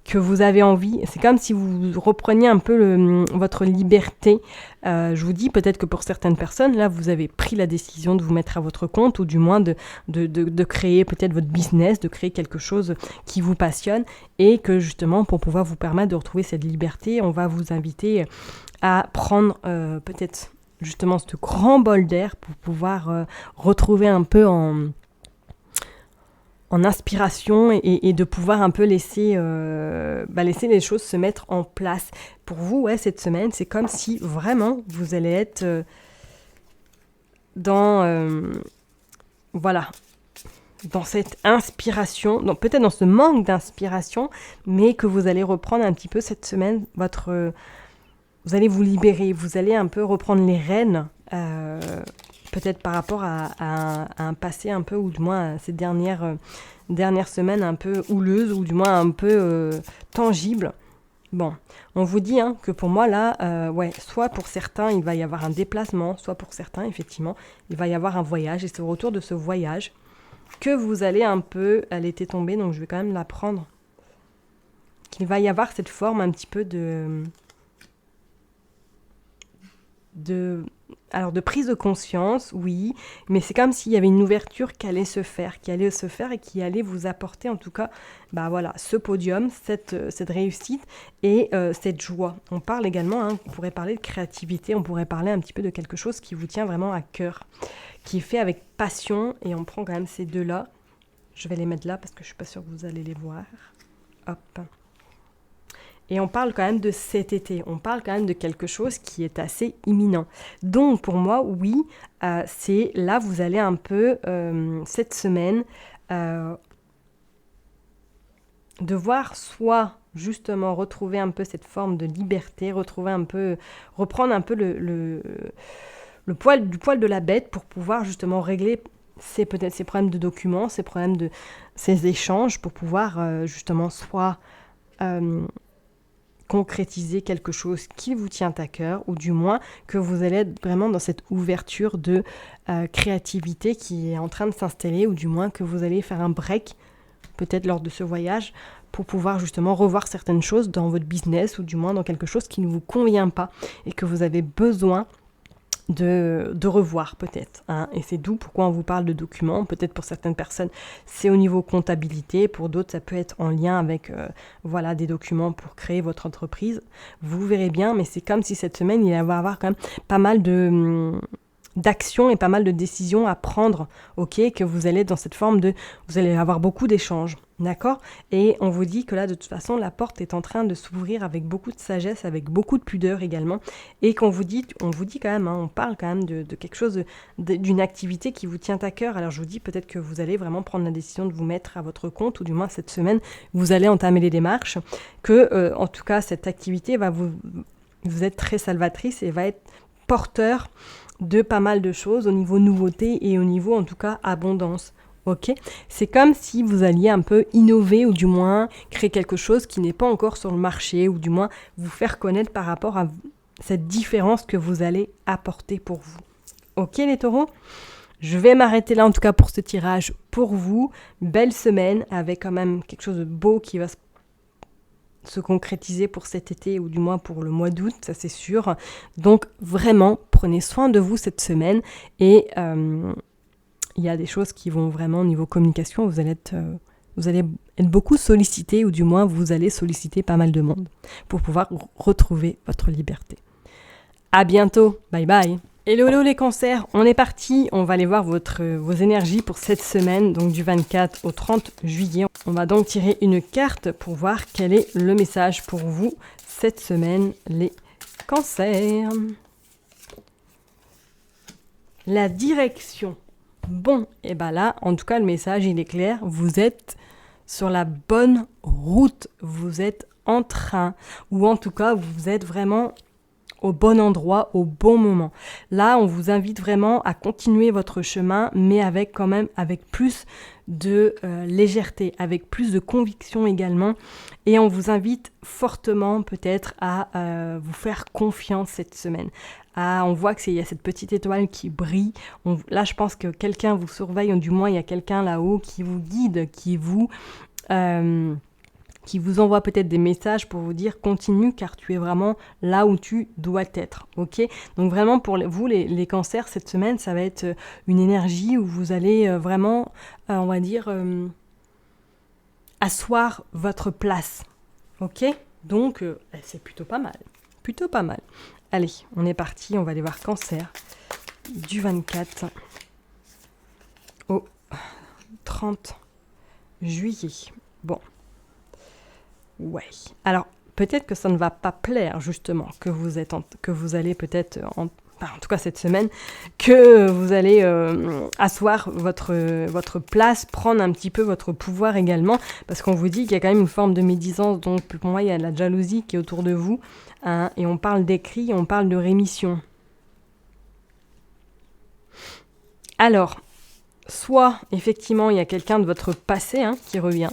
A: que vous avez envie. C'est comme si vous repreniez un peu votre liberté. Je vous dis, peut-être que pour certaines personnes, là, vous avez pris la décision de vous mettre à votre compte, ou du moins de créer peut-être votre business, de créer quelque chose qui vous passionne, et que justement, pour pouvoir vous permettre de retrouver cette liberté, on va vous inviter à prendre peut-être justement ce grand bol d'air pour pouvoir retrouver un peu en inspiration, et de pouvoir un peu laisser les choses se mettre en place. Pour vous, ouais, cette semaine, c'est comme si vraiment vous allez être dans cette inspiration, peut-être dans ce manque d'inspiration, mais que vous allez reprendre un petit peu cette semaine vous allez vous libérer, vous allez un peu reprendre les rênes, peut-être par rapport à un passé un peu, ou du moins à ces dernières semaines un peu houleuses, ou du moins un peu tangibles. Bon, on vous dit que pour moi là, soit pour certains il va y avoir un déplacement, soit pour certains effectivement il va y avoir un voyage, et c'est au retour de ce voyage que vous allez un peu à l'été tomber, donc je vais quand même la prendre, qu'il va y avoir cette forme un petit peu de prise de conscience, oui, mais c'est comme s'il y avait une ouverture qui allait se faire, et qui allait vous apporter en tout cas, ce podium, cette réussite, et cette joie. On parle également, on pourrait parler de créativité, on pourrait parler un petit peu de quelque chose qui vous tient vraiment à cœur, qui est fait avec passion, et on prend quand même ces deux-là. Je vais les mettre là parce que je suis pas sûre que vous allez les voir. Hop. Et on parle quand même de cet été, on parle quand même de quelque chose qui est assez imminent. Donc pour moi, oui, c'est là, vous allez un peu, cette semaine, devoir soit justement retrouver un peu cette forme de liberté, reprendre un peu le poil de la bête, pour pouvoir justement régler peut-être ces problèmes de documents, ces échanges, pour pouvoir justement soit... concrétiser quelque chose qui vous tient à cœur, ou du moins que vous allez être vraiment dans cette ouverture de créativité qui est en train de s'installer, ou du moins que vous allez faire un break peut-être lors de ce voyage, pour pouvoir justement revoir certaines choses dans votre business, ou du moins dans quelque chose qui ne vous convient pas et que vous avez besoin de revoir peut-être, et c'est d'où pourquoi on vous parle de documents. Peut-être pour certaines personnes c'est au niveau comptabilité, pour d'autres ça peut être en lien avec des documents pour créer votre entreprise. Vous verrez bien, mais c'est comme si cette semaine il va y avoir quand même pas mal d'actions et pas mal de décisions à prendre, que vous allez dans cette forme vous allez avoir beaucoup d'échanges, d'accord? Et on vous dit que là, de toute façon, la porte est en train de s'ouvrir avec beaucoup de sagesse, avec beaucoup de pudeur également, et on vous dit quand même, on parle quand même de quelque chose, d'une activité qui vous tient à cœur. Alors je vous dis peut-être que vous allez vraiment prendre la décision de vous mettre à votre compte, ou du moins cette semaine, vous allez entamer les démarches, que en tout cas cette activité va vous êtes très salvatrice, et va être porteur de pas mal de choses au niveau nouveauté, et au niveau en tout cas abondance. Ok, c'est comme si vous alliez un peu innover, ou du moins créer quelque chose qui n'est pas encore sur le marché, ou du moins vous faire connaître par rapport à cette différence que vous allez apporter pour vous. Ok les taureaux, je vais m'arrêter là en tout cas pour ce tirage pour vous. Belle semaine avec quand même quelque chose de beau qui va se se concrétiser pour cet été ou du moins pour le mois d'août, ça c'est sûr. Donc vraiment, prenez soin de vous cette semaine et il y a des choses qui vont vraiment au niveau communication, vous allez être beaucoup sollicité ou du moins vous allez solliciter pas mal de monde pour pouvoir retrouver votre liberté. À bientôt, bye bye. Hello les cancers, on est parti, on va aller voir vos énergies pour cette semaine, donc du 24 au 30 juillet. On va donc tirer une carte pour voir quel est le message pour vous cette semaine, les cancers. La direction. Bon, et ben là, en tout cas, le message, il est clair, vous êtes sur la bonne route, vous êtes en train, ou en tout cas, vous êtes vraiment au bon endroit, au bon moment. Là, on vous invite vraiment à continuer votre chemin, mais avec plus de légèreté, avec plus de conviction également. Et on vous invite fortement peut-être à vous faire confiance cette semaine. On voit qu'il y a cette petite étoile qui brille. Là, je pense que quelqu'un vous surveille, ou du moins il y a quelqu'un là-haut qui vous guide, qui vous envoie peut-être des messages pour vous dire continue car tu es vraiment là où tu dois être, ok ? Donc vraiment pour vous les cancers cette semaine, ça va être une énergie où vous allez vraiment, on va dire, asseoir votre place, ok ? Donc c'est plutôt pas mal. Allez, on est parti, on va aller voir cancer du 24 au 30 juillet. Bon. Ouais. Alors, peut-être que ça ne va pas plaire, justement, que vous allez peut-être, en tout cas cette semaine, que vous allez asseoir votre place, prendre un petit peu votre pouvoir également, parce qu'on vous dit qu'il y a quand même une forme de médisance, donc pour moi, il y a de la jalousie qui est autour de vous, hein, et on parle d'écrit, on parle de rémission. Alors, soit, effectivement, il y a quelqu'un de votre passé qui revient,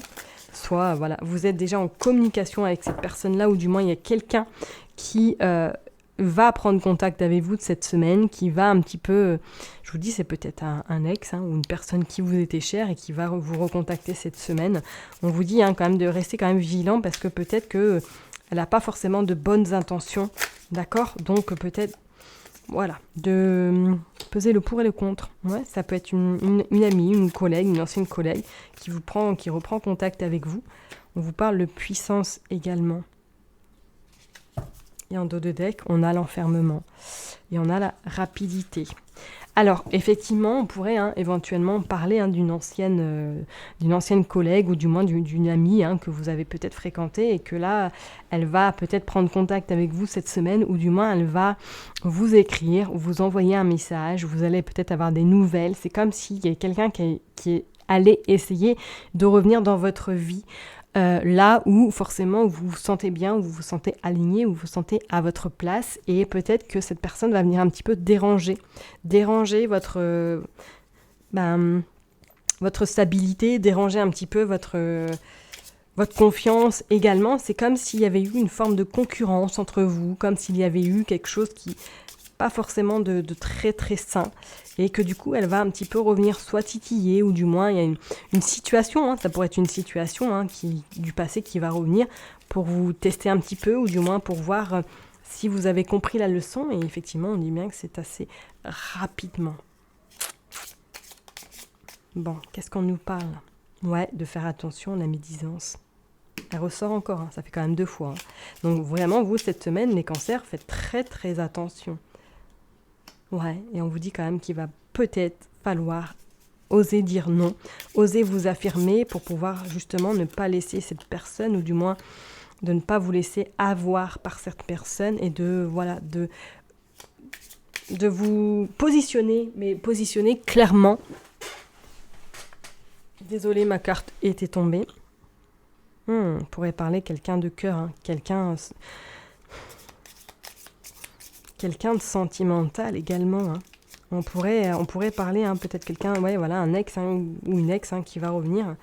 A: soit voilà, vous êtes déjà en communication avec cette personne-là, ou du moins il y a quelqu'un qui va prendre contact avec vous de cette semaine, qui va un petit peu, je vous dis c'est peut-être un ex ou une personne qui vous était chère et qui va vous recontacter cette semaine. On vous dit quand même de rester quand même vigilant parce que peut-être qu'elle n'a pas forcément de bonnes intentions, d'accord ? Donc peut-être, voilà, de peser le pour et le contre. Ouais, ça peut être une amie, une collègue, une ancienne collègue qui reprend contact avec vous. On vous parle de puissance également. Et en dos de deck, on a l'enfermement. Et on a la rapidité. Alors, effectivement, on pourrait éventuellement parler d'une ancienne collègue ou du moins d'une amie que vous avez peut-être fréquentée et que là, elle va peut-être prendre contact avec vous cette semaine ou du moins elle va vous écrire ou vous envoyer un message. Vous allez peut-être avoir des nouvelles. C'est comme s'il y a quelqu'un qui est allé essayer de revenir dans votre vie. Là où forcément vous vous sentez bien, où vous vous sentez aligné, où vous vous sentez à votre place et peut-être que cette personne va venir un petit peu déranger votre stabilité, déranger un petit peu votre confiance également. C'est comme s'il y avait eu une forme de concurrence entre vous, comme s'il y avait eu quelque chose qui pas forcément de très très sain et que du coup elle va un petit peu revenir soit titiller ou du moins il y a une situation, ça pourrait être une situation du passé qui va revenir pour vous tester un petit peu ou du moins pour voir si vous avez compris la leçon et effectivement on dit bien que c'est assez rapidement. Bon, qu'est-ce qu'on nous parle ? Ouais, de faire attention à la médisance. Elle ressort encore, ça fait quand même 2 fois. Donc vraiment vous cette semaine les cancers faites très très attention. Ouais, et on vous dit quand même qu'il va peut-être falloir oser dire non, oser vous affirmer pour pouvoir justement ne pas laisser cette personne ou du moins de ne pas vous laisser avoir par cette personne et de vous positionner, mais positionner clairement. Désolée, ma carte était tombée. On pourrait parler quelqu'un de cœur, quelqu'un de sentimental également. On pourrait parler peut-être quelqu'un, un ex ou une ex qui va revenir,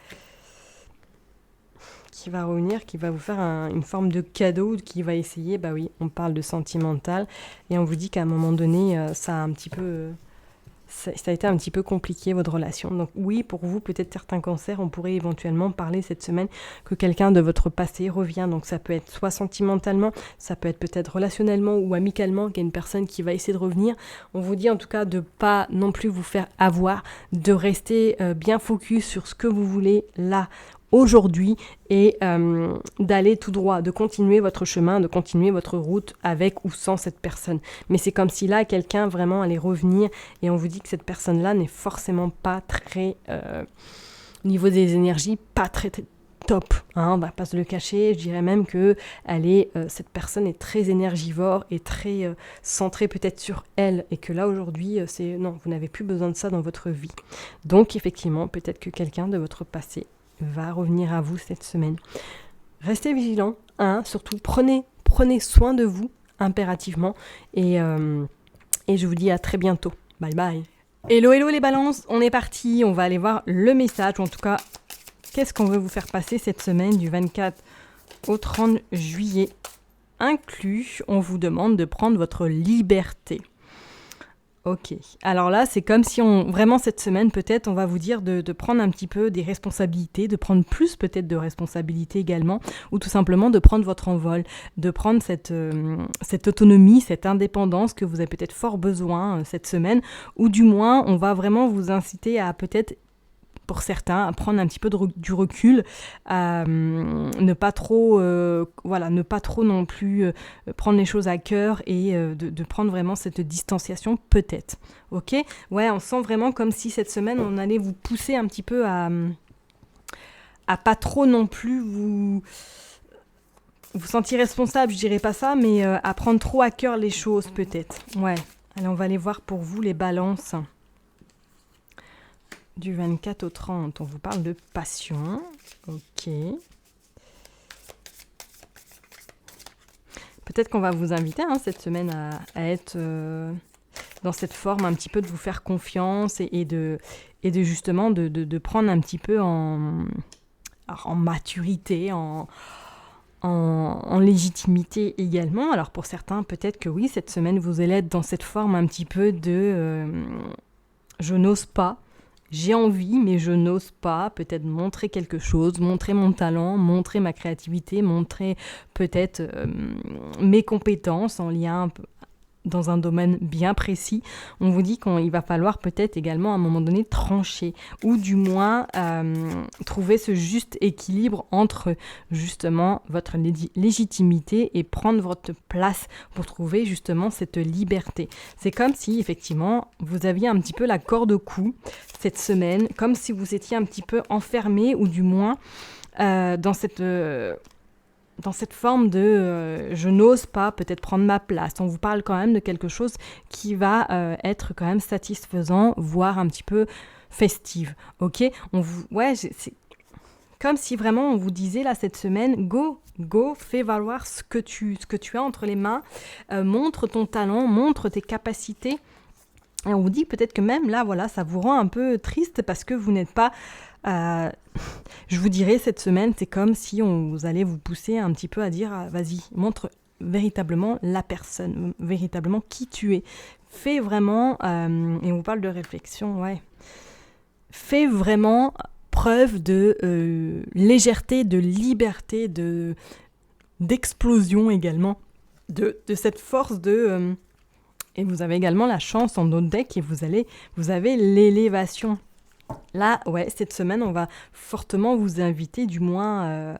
A: qui va vous faire une forme de cadeau, qui va essayer, on parle de sentimental, et on vous dit qu'à un moment donné, ça a un petit peu ça a été un petit peu compliqué votre relation. Donc oui, pour vous, peut-être certains cancers, on pourrait éventuellement parler cette semaine que quelqu'un de votre passé revient. Donc ça peut être soit sentimentalement, ça peut être peut-être relationnellement ou amicalement, qu'il y a une personne qui va essayer de revenir. On vous dit en tout cas de pas non plus vous faire avoir, de rester bien focus sur ce que vous voulez là, aujourd'hui, et d'aller tout droit, de continuer votre chemin, de continuer votre route avec ou sans cette personne. Mais c'est comme si là, quelqu'un vraiment allait revenir et on vous dit que cette personne-là n'est forcément pas très, au niveau des énergies, pas très top. On va pas se le cacher, je dirais même que cette personne est très énergivore et très centrée peut-être sur elle et que là aujourd'hui, non, vous n'avez plus besoin de ça dans votre vie. Donc effectivement, peut-être que quelqu'un de votre passé va revenir à vous cette semaine. Restez vigilants, surtout prenez soin de vous impérativement et je vous dis à très bientôt. Bye bye. Hello les balances, on est parti, on va aller voir le message, ou en tout cas, qu'est-ce qu'on veut vous faire passer cette semaine du 24 au 30 juillet. Inclus, on vous demande de prendre votre liberté. Ok, alors là c'est comme si vraiment cette semaine peut-être on va vous dire de prendre un petit peu des responsabilités, de prendre plus peut-être de responsabilités également, ou tout simplement de prendre votre envol, de prendre cette autonomie, cette indépendance que vous avez peut-être fort besoin cette semaine, ou du moins on va vraiment vous inciter à peut-être, pour certains, à prendre un petit peu du recul, à ne pas trop non plus prendre les choses à cœur et de prendre vraiment cette distanciation peut-être. Ok ? Ouais, on sent vraiment comme si cette semaine on allait vous pousser un petit peu à pas trop non plus vous sentir responsable, je dirais pas ça, mais à prendre trop à cœur les choses peut-être. Ouais. Allez, on va aller voir pour vous les balances. Du 24 au 30, on vous parle de passion. Ok. Peut-être qu'on va vous inviter cette semaine à être dans cette forme un petit peu de vous faire confiance et de justement de prendre un petit peu en maturité, en légitimité également. Alors pour certains, peut-être que oui, cette semaine, vous allez être dans cette forme un petit peu de je n'ose pas. J'ai envie, mais je n'ose pas peut-être montrer quelque chose, montrer mon talent, montrer ma créativité, montrer peut-être mes compétences en lien dans un domaine bien précis. On vous dit qu'il va falloir peut-être également à un moment donné trancher ou du moins trouver ce juste équilibre entre justement votre légitimité et prendre votre place pour trouver justement cette liberté. C'est comme si effectivement vous aviez un petit peu la corde au cou cette semaine, comme si vous étiez un petit peu enfermé ou du moins dans cette forme de je n'ose pas peut-être prendre ma place. On vous parle quand même de quelque chose qui va être quand même satisfaisant, voire un petit peu festive. Ok ? C'est comme si vraiment on vous disait là cette semaine, go, fais valoir ce que tu as entre les mains, montre ton talent, montre tes capacités. Et on vous dit peut-être que même là, voilà, ça vous rend un peu triste parce que vous n'êtes pas... je vous dirais, cette semaine, c'est comme si vous allait vous pousser un petit peu à dire vas-y, montre véritablement la personne, véritablement qui tu es. Fais vraiment, et on vous parle de réflexion, ouais. Fais vraiment preuve de légèreté, de liberté, d'explosion également, de cette force de... et vous avez également la chance en notre deck et vous avez l'élévation. Là, ouais, cette semaine, on va fortement vous inviter du moins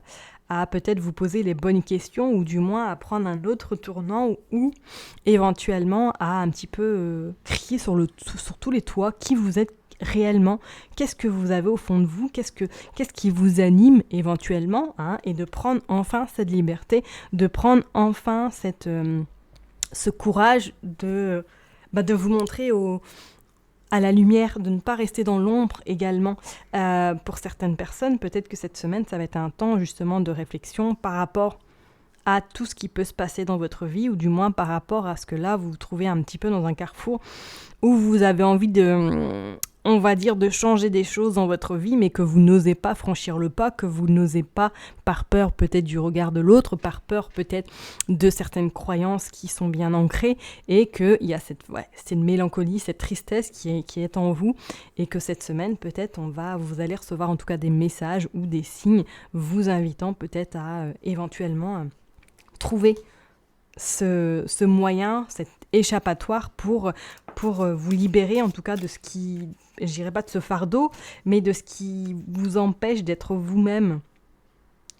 A: à peut-être vous poser les bonnes questions ou du moins à prendre un autre tournant ou éventuellement à un petit peu crier sur tous les toits qui vous êtes réellement, qu'est-ce que vous avez au fond de vous, qu'est-ce qui vous anime éventuellement, et de prendre enfin cette liberté, de prendre enfin ce courage de vous montrer à la lumière, de ne pas rester dans l'ombre également. Pour certaines personnes, peut-être que cette semaine, ça va être un temps justement de réflexion par rapport à tout ce qui peut se passer dans votre vie, ou du moins par rapport à ce que là, vous vous trouvez un petit peu dans un carrefour où vous avez envie de on va dire, de changer des choses dans votre vie, mais que vous n'osez pas franchir le pas, que vous n'osez pas, par peur peut-être du regard de l'autre, par peur peut-être de certaines croyances qui sont bien ancrées, et qu'il y a cette mélancolie, cette tristesse qui est en vous, et que cette semaine, peut-être, vous allez recevoir en tout cas des messages ou des signes vous invitant peut-être à éventuellement trouver ce moyen, cet échappatoire pour vous libérer en tout cas de ce qui, je dirais pas de ce fardeau, mais de ce qui vous empêche d'être vous-même.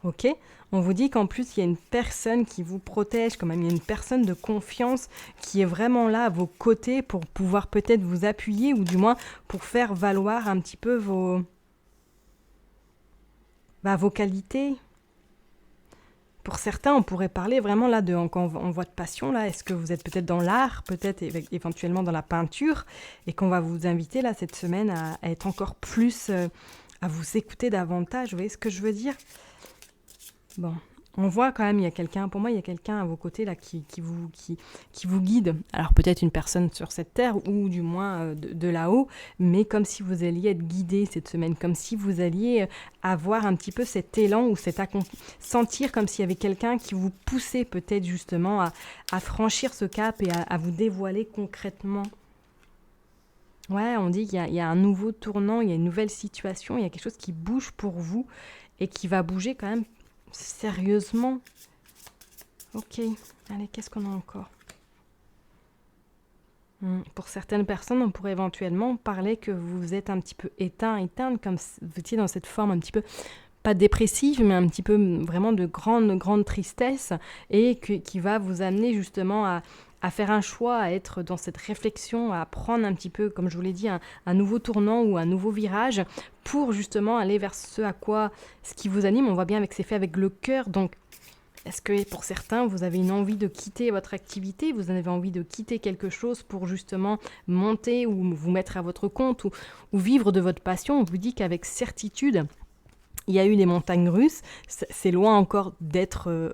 A: Ok ? On vous dit qu'en plus il y a une personne qui vous protège, quand même il y a une personne de confiance qui est vraiment là à vos côtés pour pouvoir peut-être vous appuyer ou du moins pour faire valoir un petit peu vos qualités. Pour certains, on pourrait parler vraiment là quand on voit de passion, là, est-ce que vous êtes peut-être dans l'art, peut-être éventuellement dans la peinture, et qu'on va vous inviter là cette semaine à être encore plus, à vous écouter davantage, vous voyez ce que je veux dire ? Bon, on voit quand même, il y a quelqu'un à vos côtés là qui vous guide. Alors peut-être une personne sur cette terre ou du moins de là-haut, mais comme si vous alliez être guidé cette semaine, comme si vous alliez avoir un petit peu cet élan ou sentir comme s'il y avait quelqu'un qui vous poussait peut-être justement à franchir ce cap et à vous dévoiler concrètement. Ouais, on dit qu'il y a un nouveau tournant, il y a une nouvelle situation, il y a quelque chose qui bouge pour vous et qui va bouger quand même sérieusement. Ok, allez, qu'est-ce qu'on a encore ? Pour certaines personnes, on pourrait éventuellement parler que vous êtes un petit peu éteinte, comme si vous étiez dans cette forme un petit peu, pas dépressive, mais un petit peu vraiment de grande tristesse, et qui va vous amener justement à faire un choix, à être dans cette réflexion, à prendre un petit peu, comme je vous l'ai dit, un nouveau tournant ou un nouveau virage pour justement aller vers ce qui vous anime. On voit bien avec c'est fait avec le cœur. Donc, est-ce que pour certains, vous avez une envie de quitter votre activité, vous avez envie de quitter quelque chose pour justement monter ou vous mettre à votre compte ou vivre de votre passion ? On vous dit qu'avec certitude, il y a eu des montagnes russes, c'est loin encore d'être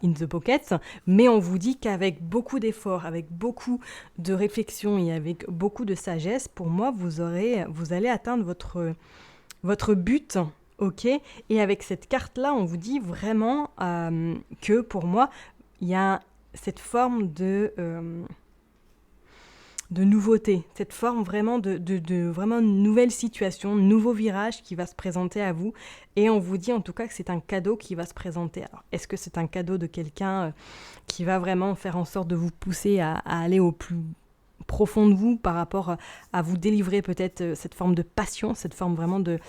A: in the pocket, mais on vous dit qu'avec beaucoup d'efforts, avec beaucoup de réflexion et avec beaucoup de sagesse, pour moi, vous allez atteindre votre but, ok ? Et avec cette carte-là, on vous dit vraiment que pour moi, il y a cette forme de nouveauté, cette forme vraiment de vraiment une nouvelle situation, un nouveau virage qui va se présenter à vous. Et on vous dit en tout cas que c'est un cadeau qui va se présenter. Alors, est-ce que c'est un cadeau de quelqu'un qui va vraiment faire en sorte de vous pousser à aller au plus profond de vous par rapport à vous délivrer peut-être cette forme de passion, cette forme vraiment de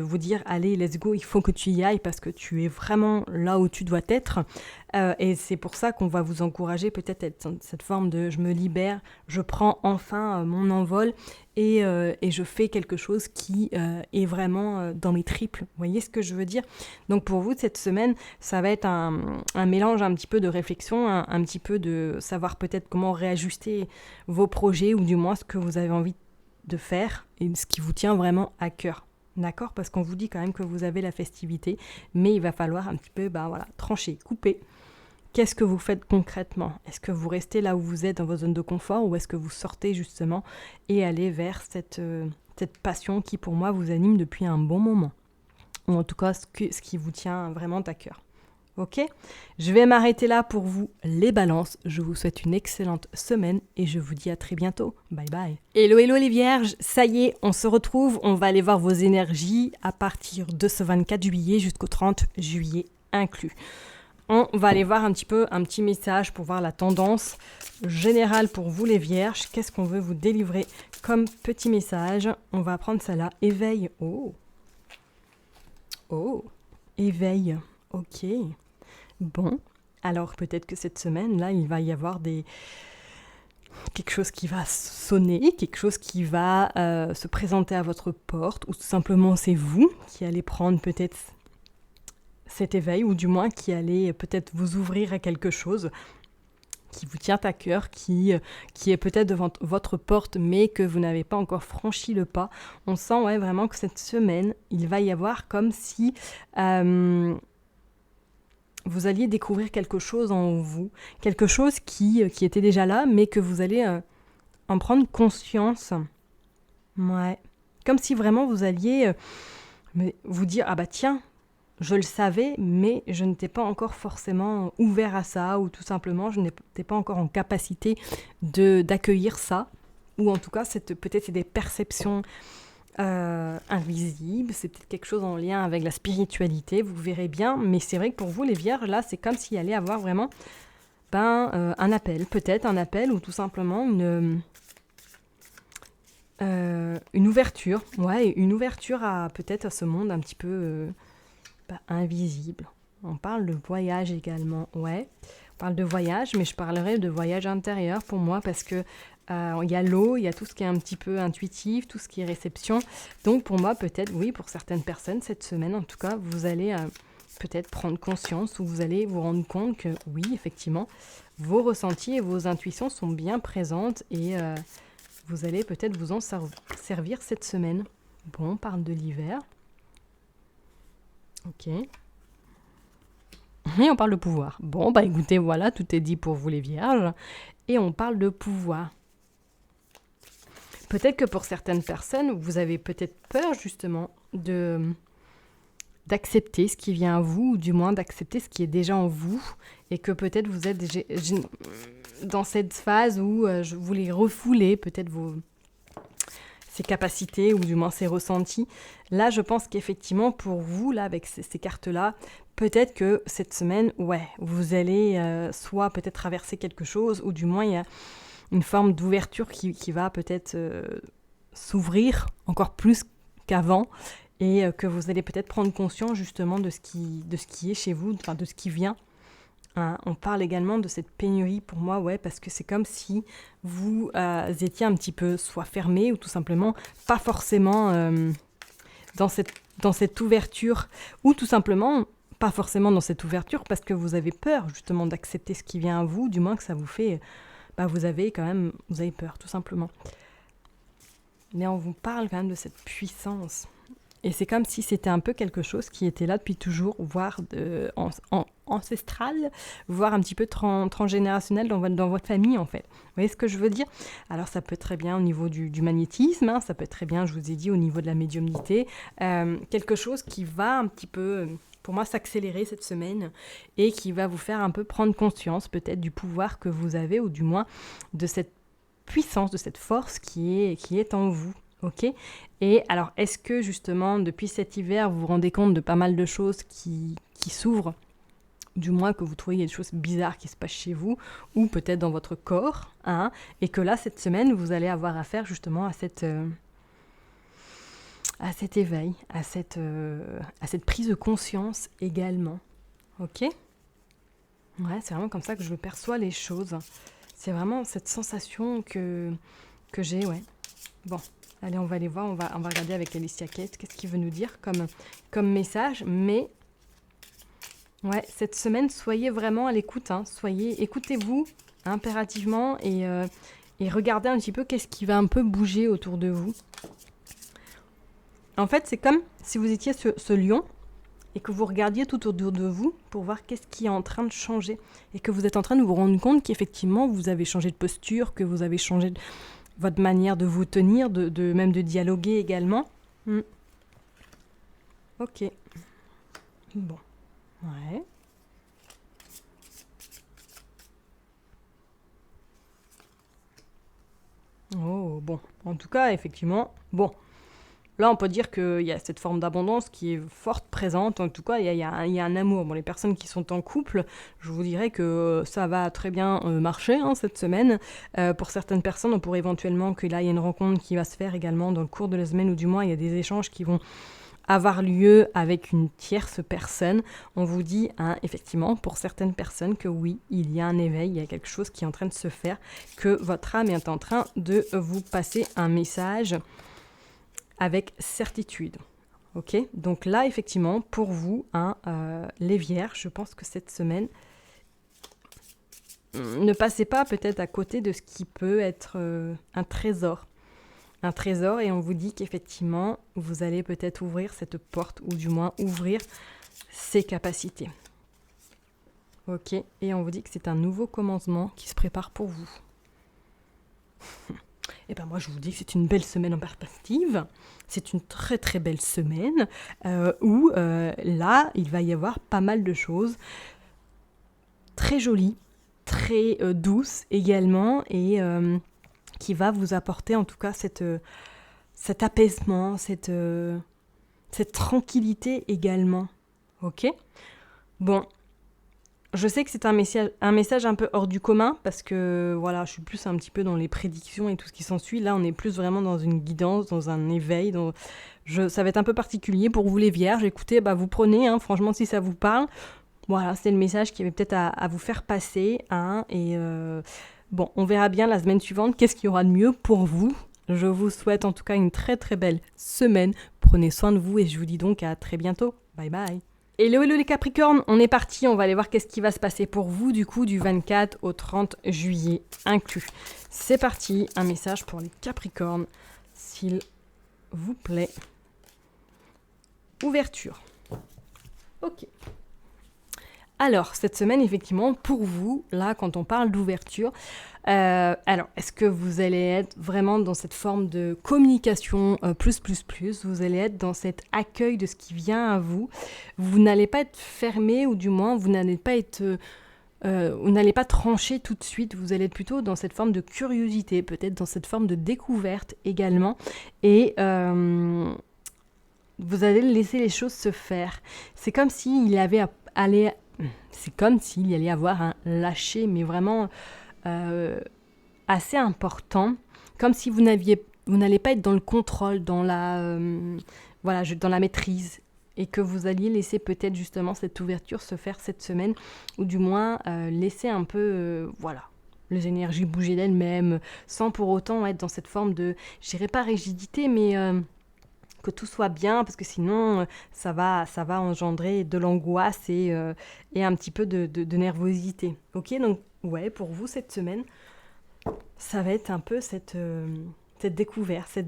A: vous dire allez, let's go, il faut que tu y ailles parce que tu es vraiment là où tu dois être. Et c'est pour ça qu'on va vous encourager peut-être à être cette forme de je me libère, je prends enfin mon envol et je fais quelque chose qui est vraiment dans mes triples. Vous voyez ce que je veux dire ? Donc pour vous, cette semaine, ça va être un mélange un petit peu de réflexion, un petit peu de savoir peut-être comment réajuster vos projets ou du moins ce que vous avez envie de faire et ce qui vous tient vraiment à cœur. D'accord ? Parce qu'on vous dit quand même que vous avez la festivité, mais il va falloir un petit peu trancher, couper. Qu'est-ce que vous faites concrètement ? Est-ce que vous restez là où vous êtes dans vos zones de confort ou est-ce que vous sortez justement et allez vers cette passion qui pour moi vous anime depuis un bon moment ? Ou en tout cas ce qui vous tient vraiment à cœur. Ok ? Je vais m'arrêter là pour vous les balances. Je vous souhaite une excellente semaine et je vous dis à très bientôt. Bye bye. Hello les vierges, ça y est, on se retrouve. On va aller voir vos énergies à partir de ce 24 juillet jusqu'au 30 juillet inclus. On va aller voir un petit message pour voir la tendance générale pour vous les vierges. Qu'est-ce qu'on veut vous délivrer comme petit message ? On va prendre ça là. Éveil. Oh. Éveil. Ok. Bon. Alors peut-être que cette semaine, là, il va y avoir quelque chose qui va sonner, quelque chose qui va se présenter à votre porte, ou tout simplement c'est vous qui allez prendre peut-être cet éveil, ou du moins qui allait peut-être vous ouvrir à quelque chose qui vous tient à cœur, qui est peut-être devant votre porte, mais que vous n'avez pas encore franchi le pas. On sent vraiment que cette semaine, il va y avoir comme si vous alliez découvrir quelque chose en vous, quelque chose qui était déjà là, mais que vous allez en prendre conscience. Ouais. Comme si vraiment vous alliez vous dire, ah bah tiens, je le savais, mais je n'étais pas encore forcément ouvert à ça, ou tout simplement, je n'étais pas encore en capacité d'accueillir ça. Ou en tout cas, peut-être c'est des perceptions invisibles, c'est peut-être quelque chose en lien avec la spiritualité, vous verrez bien. Mais c'est vrai que pour vous, les vierges, là, c'est comme s'il allait avoir vraiment un appel, peut-être un appel, ou tout simplement une ouverture, une ouverture à peut-être à ce monde un petit peu invisible. On parle de voyage également, on parle de voyage, mais je parlerai de voyage intérieur pour moi parce que il y a l'eau, il y a tout ce qui est un petit peu intuitif, tout ce qui est réception. Donc pour moi, peut-être, oui, pour certaines personnes, cette semaine, en tout cas, vous allez peut-être prendre conscience ou vous allez vous rendre compte que, oui, effectivement, vos ressentis et vos intuitions sont bien présentes et vous allez peut-être vous en servir cette semaine. Bon, on parle de l'hiver. Ok. Et on parle de pouvoir. Bon, bah écoutez, voilà, tout est dit pour vous les vierges. Et on parle de pouvoir. Peut-être que pour certaines personnes, vous avez peut-être peur justement d'accepter ce qui vient à vous, ou du moins d'accepter ce qui est déjà en vous, et que peut-être vous êtes dans cette phase où vous voulez refouler peut-être ces capacités, ou du moins ces ressentis. Là, je pense qu'effectivement, pour vous, là, avec ces cartes-là, peut-être que cette semaine, vous allez soit peut-être traverser quelque chose, ou du moins, il y a une forme d'ouverture qui va peut-être s'ouvrir encore plus qu'avant, et que vous allez peut-être prendre conscience justement de ce qui est chez vous, enfin de ce qui vient. On parle également de cette pénurie pour moi, parce que c'est comme si vous étiez un petit peu soit fermé, ou tout simplement pas forcément dans cette ouverture, ou tout simplement pas forcément dans cette ouverture parce que vous avez peur justement d'accepter ce qui vient à vous, du moins que ça vous fait... vous avez peur, tout simplement. Mais on vous parle quand même de cette puissance. Et c'est comme si c'était un peu quelque chose qui était là depuis toujours, voire ancestral, voire un petit peu transgénérationnel dans votre famille, en fait. Vous voyez ce que je veux dire? Alors, ça peut être très bien au niveau du magnétisme, ça peut être très bien, je vous ai dit, au niveau de la médiumnité. Quelque chose qui va un petit peu... pour moi, s'accélérer cette semaine et qui va vous faire un peu prendre conscience peut-être du pouvoir que vous avez, ou du moins de cette puissance, de cette force qui est en vous. Ok. Et alors, est-ce que justement, depuis cet hiver, vous vous rendez compte de pas mal de choses qui s'ouvrent, du moins que vous trouvez des choses bizarres qui se passent chez vous, ou peut-être dans votre corps, et que là, cette semaine, vous allez avoir affaire justement à cet éveil, à cette prise de conscience également. Ok ? C'est vraiment comme ça que je perçois les choses. C'est vraiment cette sensation que j'ai, Bon, allez, on va aller voir, on va regarder avec Alicia Kate, qu'est-ce qu'il veut nous dire comme message, mais... cette semaine, soyez vraiment à l'écoute, écoutez-vous impérativement, et regardez un petit peu qu'est-ce qui va un peu bouger autour de vous. En fait, c'est comme si vous étiez ce lion et que vous regardiez tout autour de vous pour voir qu'est-ce qui est en train de changer, et que vous êtes en train de vous rendre compte qu'effectivement, vous avez changé de posture, que vous avez changé votre manière de vous tenir, même de dialoguer également. Ok. Bon. Oh, bon. En tout cas, effectivement, bon. Là, on peut dire qu'il y a cette forme d'abondance qui est forte, présente. En tout cas, il y a un amour. Bon, les personnes qui sont en couple, je vous dirais que ça va très bien marcher cette semaine. Pour certaines personnes, on pourrait éventuellement que là, il y a une rencontre qui va se faire également dans le cours de la semaine, ou du moins, il y a des échanges qui vont avoir lieu avec une tierce personne. On vous dit effectivement pour certaines personnes que oui, il y a un éveil, il y a quelque chose qui est en train de se faire, que votre âme est en train de vous passer un message avec certitude. Ok ? Donc là, effectivement, pour vous, les vierges, je pense que cette semaine, ne passez pas peut-être à côté de ce qui peut être un trésor. Un trésor, et on vous dit qu'effectivement, vous allez peut-être ouvrir cette porte, ou du moins ouvrir ses capacités. Ok ? Et on vous dit que c'est un nouveau commencement qui se prépare pour vous. Et ben moi, je vous dis que c'est une belle semaine en perspective. C'est une très très belle semaine où là, il va y avoir pas mal de choses très jolies, très douces également et qui va vous apporter en tout cas cet apaisement, cette tranquillité également. Ok ? Bon, je sais que c'est un message un peu hors du commun parce que voilà, je suis plus un petit peu dans les prédictions et tout ce qui s'ensuit. Là, on est plus vraiment dans une guidance, dans un éveil. Ça va être un peu particulier pour vous les vierges. Écoutez, vous prenez, hein, franchement, si ça vous parle. Voilà, c'est le message qui avait peut-être à vous faire passer. Hein, et bon, on verra bien la semaine suivante qu'est-ce qu'il y aura de mieux pour vous. Je vous souhaite en tout cas une très très belle semaine. Prenez soin de vous et je vous dis donc à très bientôt. Bye bye. Hello les Capricornes, on est parti, on va aller voir qu'est-ce qui va se passer pour vous du coup du 24 au 30 juillet inclus. C'est parti, un message pour les Capricornes, s'il vous plaît. Ouverture. Ok. Alors, cette semaine, effectivement, pour vous, là, quand on parle d'ouverture, alors, est-ce que vous allez être vraiment dans cette forme de communication plus, vous allez être dans cet accueil de ce qui vient à vous, vous n'allez pas être fermé, ou du moins, vous n'allez pas trancher tout de suite, vous allez être plutôt dans cette forme de curiosité, peut-être dans cette forme de découverte également, et vous allez laisser les choses se faire. C'est comme s'il y allait avoir un lâcher, mais vraiment assez important, comme si vous n'allez pas être dans le contrôle, dans la maîtrise, et que vous alliez laisser peut-être justement cette ouverture se faire cette semaine, ou du moins laisser un peu, les énergies bouger d'elles-mêmes, sans pour autant être dans cette forme de, je dirais pas rigidité, mais que tout soit bien, parce que sinon ça va engendrer de l'angoisse et un petit peu de nervosité. Ok, donc ouais, pour vous cette semaine, ça va être un peu cette découverte,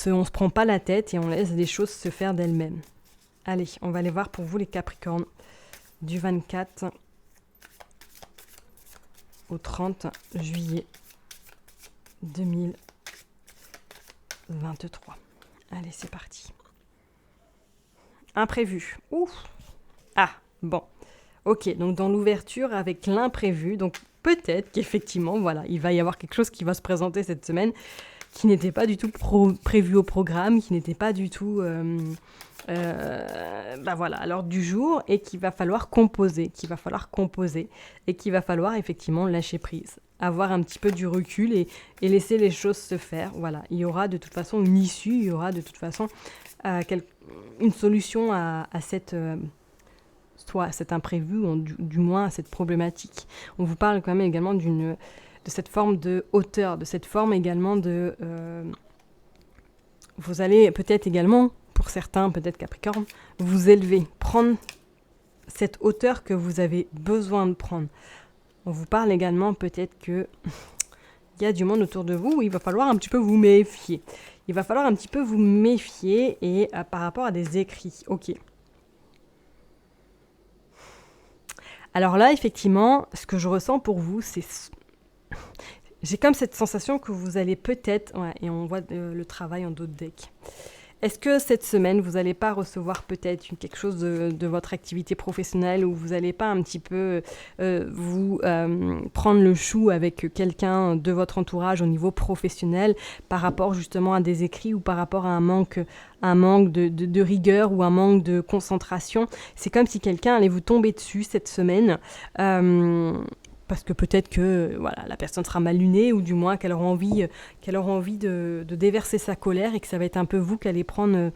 A: on se prend pas la tête et on laisse des choses se faire d'elles-mêmes. Allez, on va aller voir pour vous les Capricornes du 24 au 30 juillet 2023. Allez, c'est parti. Imprévu. Ouf. Ah, bon. Ok, donc dans l'ouverture avec l'imprévu, donc peut-être qu'effectivement, voilà, il va y avoir quelque chose qui va se présenter cette semaine qui n'était pas du tout prévu au programme, qui n'était pas du tout à l'ordre du jour, et qu'il va falloir composer, et qu'il va falloir effectivement lâcher prise, avoir un petit peu du recul et laisser les choses se faire. Voilà, il y aura de toute façon une issue, il y aura de toute façon une solution à cette soit cet imprévu, ou du moins à cette problématique. On vous parle quand même également de cette forme de hauteur, de cette forme également de... vous allez peut-être également, pour certains, peut-être Capricorne, vous élever, prendre cette hauteur que vous avez besoin de prendre. On vous parle également peut-être que il y a du monde autour de vous où il va falloir un petit peu vous méfier. Il va falloir un petit peu vous méfier et par rapport à des écrits. Ok. Alors là, effectivement, ce que je ressens pour vous, c'est... J'ai comme cette sensation que vous allez peut-être... Ouais, et on voit le travail en d'autres decks. Est-ce que cette semaine, vous n'allez pas recevoir peut-être quelque chose de votre activité professionnelle, où vous n'allez pas un petit peu prendre le chou avec quelqu'un de votre entourage au niveau professionnel par rapport justement à des écrits, ou par rapport à un manque de rigueur, ou un manque de concentration? C'est comme si quelqu'un allait vous tomber dessus cette semaine. Parce que peut-être que la personne sera mal lunée, ou du moins qu'elle aura envie de déverser sa colère, et que ça va être un peu vous qui allez prendre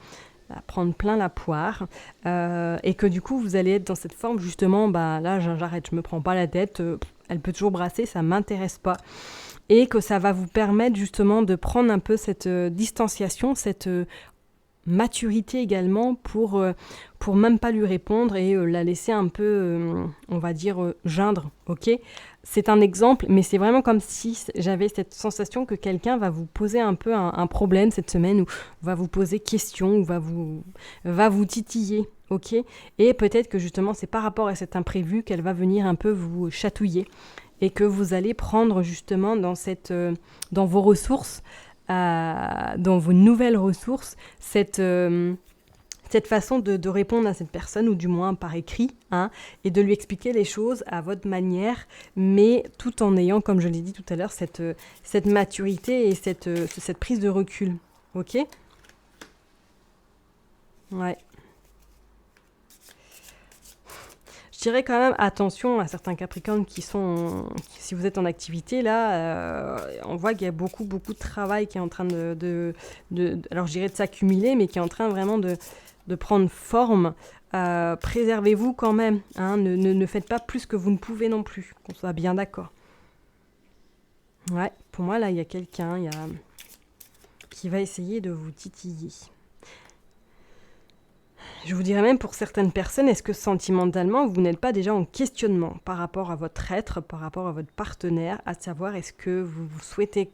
A: plein la poire, et que du coup vous allez être dans cette forme justement, là j'arrête, je me prends pas la tête, elle peut toujours brasser, ça m'intéresse pas, et que ça va vous permettre justement de prendre un peu cette distanciation, cette maturité également pour même pas lui répondre et la laisser un peu, on va dire, geindre, ok ? C'est un exemple, mais c'est vraiment comme si j'avais cette sensation que quelqu'un va vous poser un peu un problème cette semaine, ou va vous poser question, ou va vous titiller, ok ? Et peut-être que justement c'est par rapport à cet imprévu qu'elle va venir un peu vous chatouiller, et que vous allez prendre justement dans vos ressources, dans vos nouvelles ressources, cette façon de répondre à cette personne, ou du moins par écrit, hein, et de lui expliquer les choses à votre manière, mais tout en ayant, comme je l'ai dit tout à l'heure, cette maturité et cette prise de recul. Ok ? Ouais. Je dirais quand même attention à certains Capricornes si vous êtes en activité, là, on voit qu'il y a beaucoup de travail qui est en train alors je dirais de s'accumuler, mais qui est en train vraiment de prendre forme. Préservez-vous quand même, hein, ne faites pas plus que vous ne pouvez non plus, qu'on soit bien d'accord. Ouais, pour moi là, il y a quelqu'un qui va essayer de vous titiller. Je vous dirais même pour certaines personnes, est-ce que sentimentalement, vous n'êtes pas déjà en questionnement par rapport à votre être, par rapport à votre partenaire, à savoir est-ce que vous souhaitez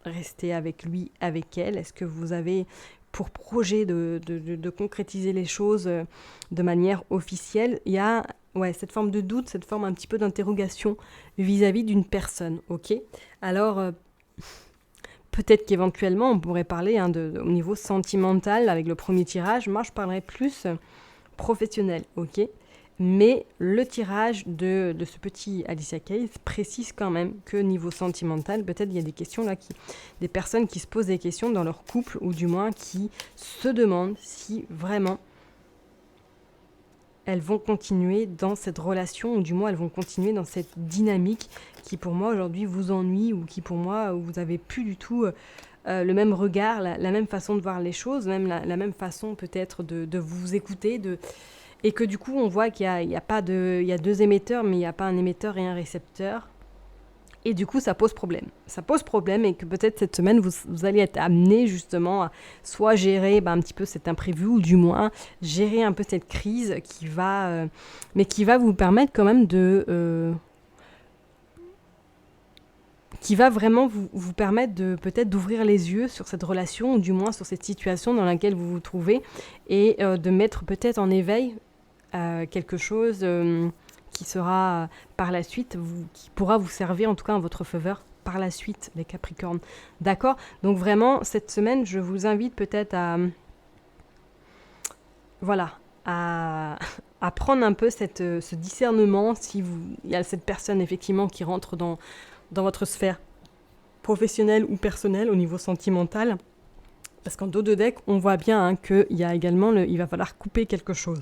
A: rester avec lui, avec elle, est-ce que vous avez pour projet de concrétiser les choses de manière officielle. Il y a cette forme de doute, cette forme un petit peu d'interrogation vis-à-vis d'une personne, ok ? Alors, peut-être qu'éventuellement, on pourrait parler au niveau sentimental avec le premier tirage. Moi, je parlerais plus professionnel, ok ? Mais le tirage de ce petit Alicia Keys précise quand même que niveau sentimental, peut-être il y a des questions là, des personnes qui se posent des questions dans leur couple, ou du moins qui se demandent si vraiment elles vont continuer dans cette relation, ou du moins elles vont continuer dans cette dynamique qui pour moi aujourd'hui vous ennuie, ou qui pour moi vous n'avez plus du tout le même regard, la même façon de voir les choses, même la même façon peut-être de vous écouter, et que du coup on voit qu'il y a deux émetteurs, mais il n'y a pas un émetteur et un récepteur. Et du coup, ça pose problème. Ça pose problème, et que peut-être cette semaine, vous allez être amené justement à soit gérer un petit peu cet imprévu, ou du moins gérer un peu cette crise mais qui va vous permettre quand même qui va vraiment vous permettre peut-être d'ouvrir les yeux sur cette relation, ou du moins sur cette situation dans laquelle vous vous trouvez, et de mettre peut-être en éveil quelque chose qui sera par la suite, qui pourra vous servir en tout cas en votre faveur par la suite, les Capricornes. D'accord ? Donc vraiment, cette semaine, je vous invite peut-être à prendre un peu ce discernement, si il y a cette personne effectivement qui rentre dans votre sphère professionnelle ou personnelle au niveau sentimental. Parce qu'en dos de deck, on voit bien qu'il y a également il va falloir couper quelque chose.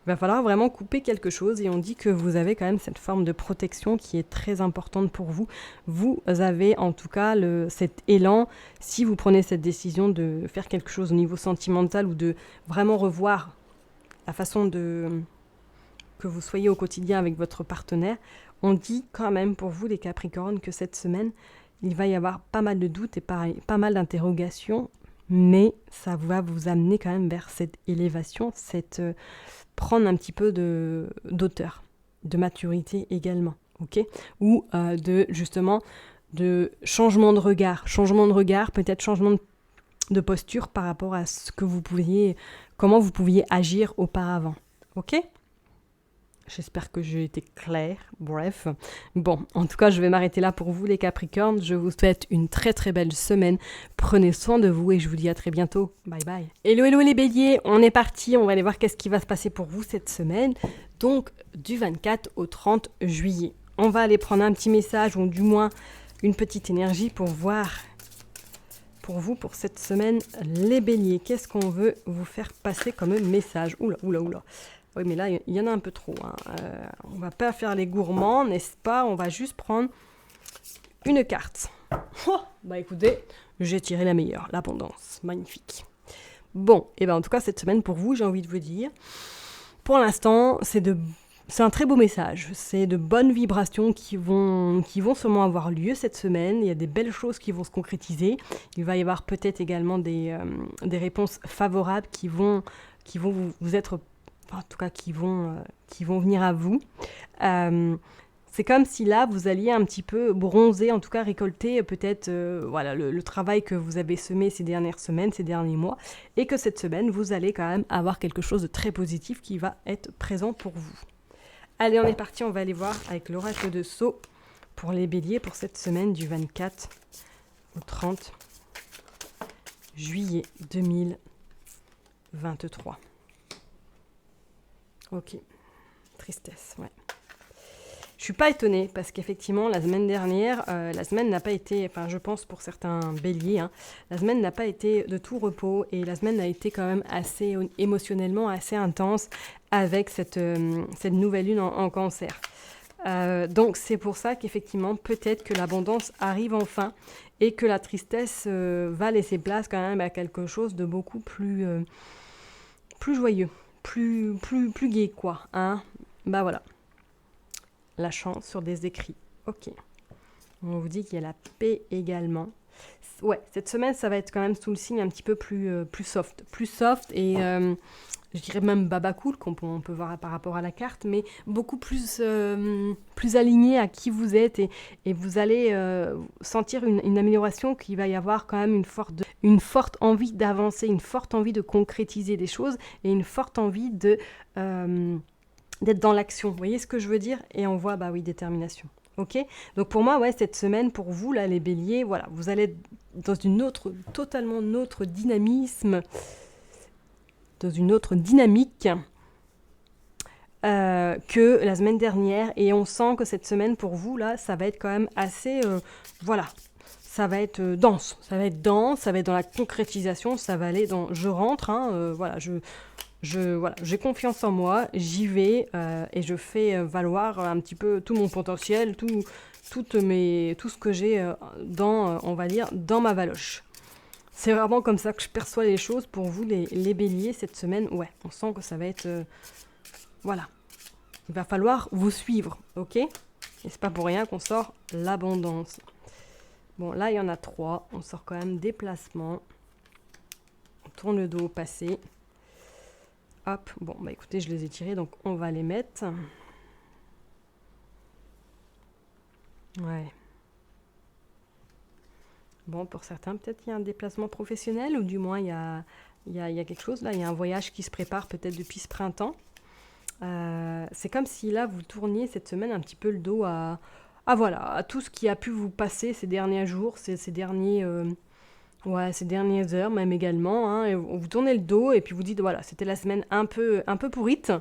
A: Il va falloir vraiment couper quelque chose, et on dit que vous avez quand même cette forme de protection qui est très importante pour vous. Vous avez en tout cas cet élan, si vous prenez cette décision de faire quelque chose au niveau sentimental, ou de vraiment revoir la façon que vous soyez au quotidien avec votre partenaire. On dit quand même pour vous les Capricornes que cette semaine, il va y avoir pas mal de doutes et pas mal d'interrogations, mais ça va vous amener quand même vers cette élévation, prendre un petit peu d'auteur, de maturité également, ok ? Ou justement de changement de regard, peut-être changement de posture par rapport à comment vous pouviez agir auparavant, ok ? J'espère que j'ai été claire, bref. Bon, en tout cas, je vais m'arrêter là pour vous les Capricornes. Je vous souhaite une très très belle semaine. Prenez soin de vous et je vous dis à très bientôt. Bye bye. Hello les béliers, on est parti. On va aller voir qu'est-ce qui va se passer pour vous cette semaine. Donc, du 24 au 30 juillet. On va aller prendre un petit message, ou du moins une petite énergie pour voir pour vous pour cette semaine les béliers. Qu'est-ce qu'on veut vous faire passer comme message ? Oula. Oui, mais là, il y en a un peu trop. On va pas faire les gourmands, n'est-ce pas ? On va juste prendre une carte. Oh, écoutez, j'ai tiré la meilleure, l'abondance. Magnifique. Bon, et en tout cas, cette semaine, pour vous, j'ai envie de vous dire, pour l'instant, c'est un très beau message. C'est de bonnes vibrations qui vont sûrement avoir lieu cette semaine. Il y a des belles choses qui vont se concrétiser. Il va y avoir peut-être également des réponses favorables qui vont vous être... en tout cas qui vont venir à vous. C'est comme si là, vous alliez un petit peu bronzer, en tout cas récolter peut-être le travail que vous avez semé ces dernières semaines, ces derniers mois, et que cette semaine, vous allez quand même avoir quelque chose de très positif qui va être présent pour vous. Allez, on est parti, on va aller voir avec l'oracle de Sceaux pour les béliers pour cette semaine du 24 au 30 juillet 2023. Ok, tristesse, ouais. Je suis pas étonnée parce qu'effectivement la semaine dernière, la semaine n'a pas été, enfin je pense pour certains béliers, hein, la semaine n'a pas été de tout repos et la semaine a été quand même assez émotionnellement assez intense avec cette nouvelle lune en cancer. Donc c'est pour ça qu'effectivement peut-être que l'abondance arrive enfin et que la tristesse va laisser place quand même à quelque chose de beaucoup plus joyeux, plus gai quoi, hein. Bah voilà. La chance sur des écrits. Ok. On vous dit qu'il y a la paix également. Ouais, cette semaine, ça va être quand même sous le signe un petit peu plus soft. Plus soft et je dirais même baba cool, qu'on peut voir par rapport à la carte, mais beaucoup plus aligné à qui vous êtes et vous allez sentir une amélioration, qu'il va y avoir quand même une forte envie d'avancer, une forte envie de concrétiser des choses et une forte envie d'être dans l'action. Vous voyez ce que je veux dire? Et on voit, bah oui, détermination. Ok? Donc pour moi, ouais, cette semaine, pour vous, là, les béliers, voilà, vous allez être dans totalement autre dynamisme, dans une autre dynamique que la semaine dernière. Et on sent que cette semaine, pour vous, là, ça va être quand même assez, voilà, ça va être dense. Ça va être dans la concrétisation, ça va aller dans je rentre, hein, voilà, voilà, j'ai confiance en moi, j'y vais et je fais valoir un petit peu tout mon potentiel, tout ce que j'ai on va dire, dans ma valoche. C'est vraiment comme ça que je perçois les choses pour vous, les béliers, cette semaine. Ouais, on sent que ça va être... voilà. Il va falloir vous suivre, ok? Et c'est pas pour rien qu'on sort l'abondance. Bon, là, il y en a 3. On sort quand même déplacement. On tourne le dos au passé. Hop, bon, bah écoutez, je les ai tirés, donc on va les mettre. Ouais. Bon, pour certains, peut-être il y a un déplacement professionnel, ou du moins il y a quelque chose, là, il y a un voyage qui se prépare peut-être depuis ce printemps. C'est comme si là, vous tourniez cette semaine un petit peu le dos à tout ce qui a pu vous passer ces derniers jours, ces dernières heures même également, hein, et vous tournez le dos et puis vous dites voilà, c'était la semaine un peu pourrite,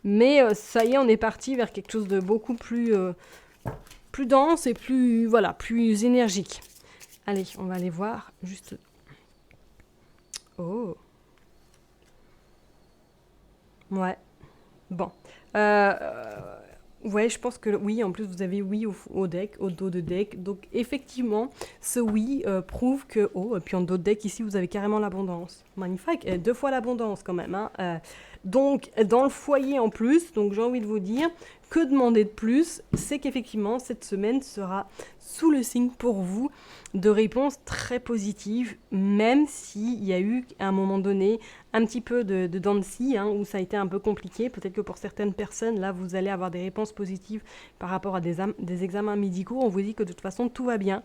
A: mais ça y est, on est parti vers quelque chose de beaucoup plus dense et plus énergique. Allez, on va aller voir juste. Oh. Ouais. Bon. Ouais, je pense que oui, en plus vous avez oui au deck, au dos de deck. Donc effectivement, ce oui prouve que... Oh, et puis en dos de deck, ici, vous avez carrément l'abondance. Magnifique, 2 fois l'abondance quand même. Hein. Donc, dans le foyer en plus, donc j'ai envie de vous dire, que demander de plus? C'est qu'effectivement, cette semaine sera sous le signe pour vous de réponses très positives, même s'il y a eu à un moment donné un petit peu de dents de scie, hein, où ça a été un peu compliqué. Peut-être que pour certaines personnes, là, vous allez avoir des réponses positives par rapport à des examens médicaux. On vous dit que de toute façon, tout va bien,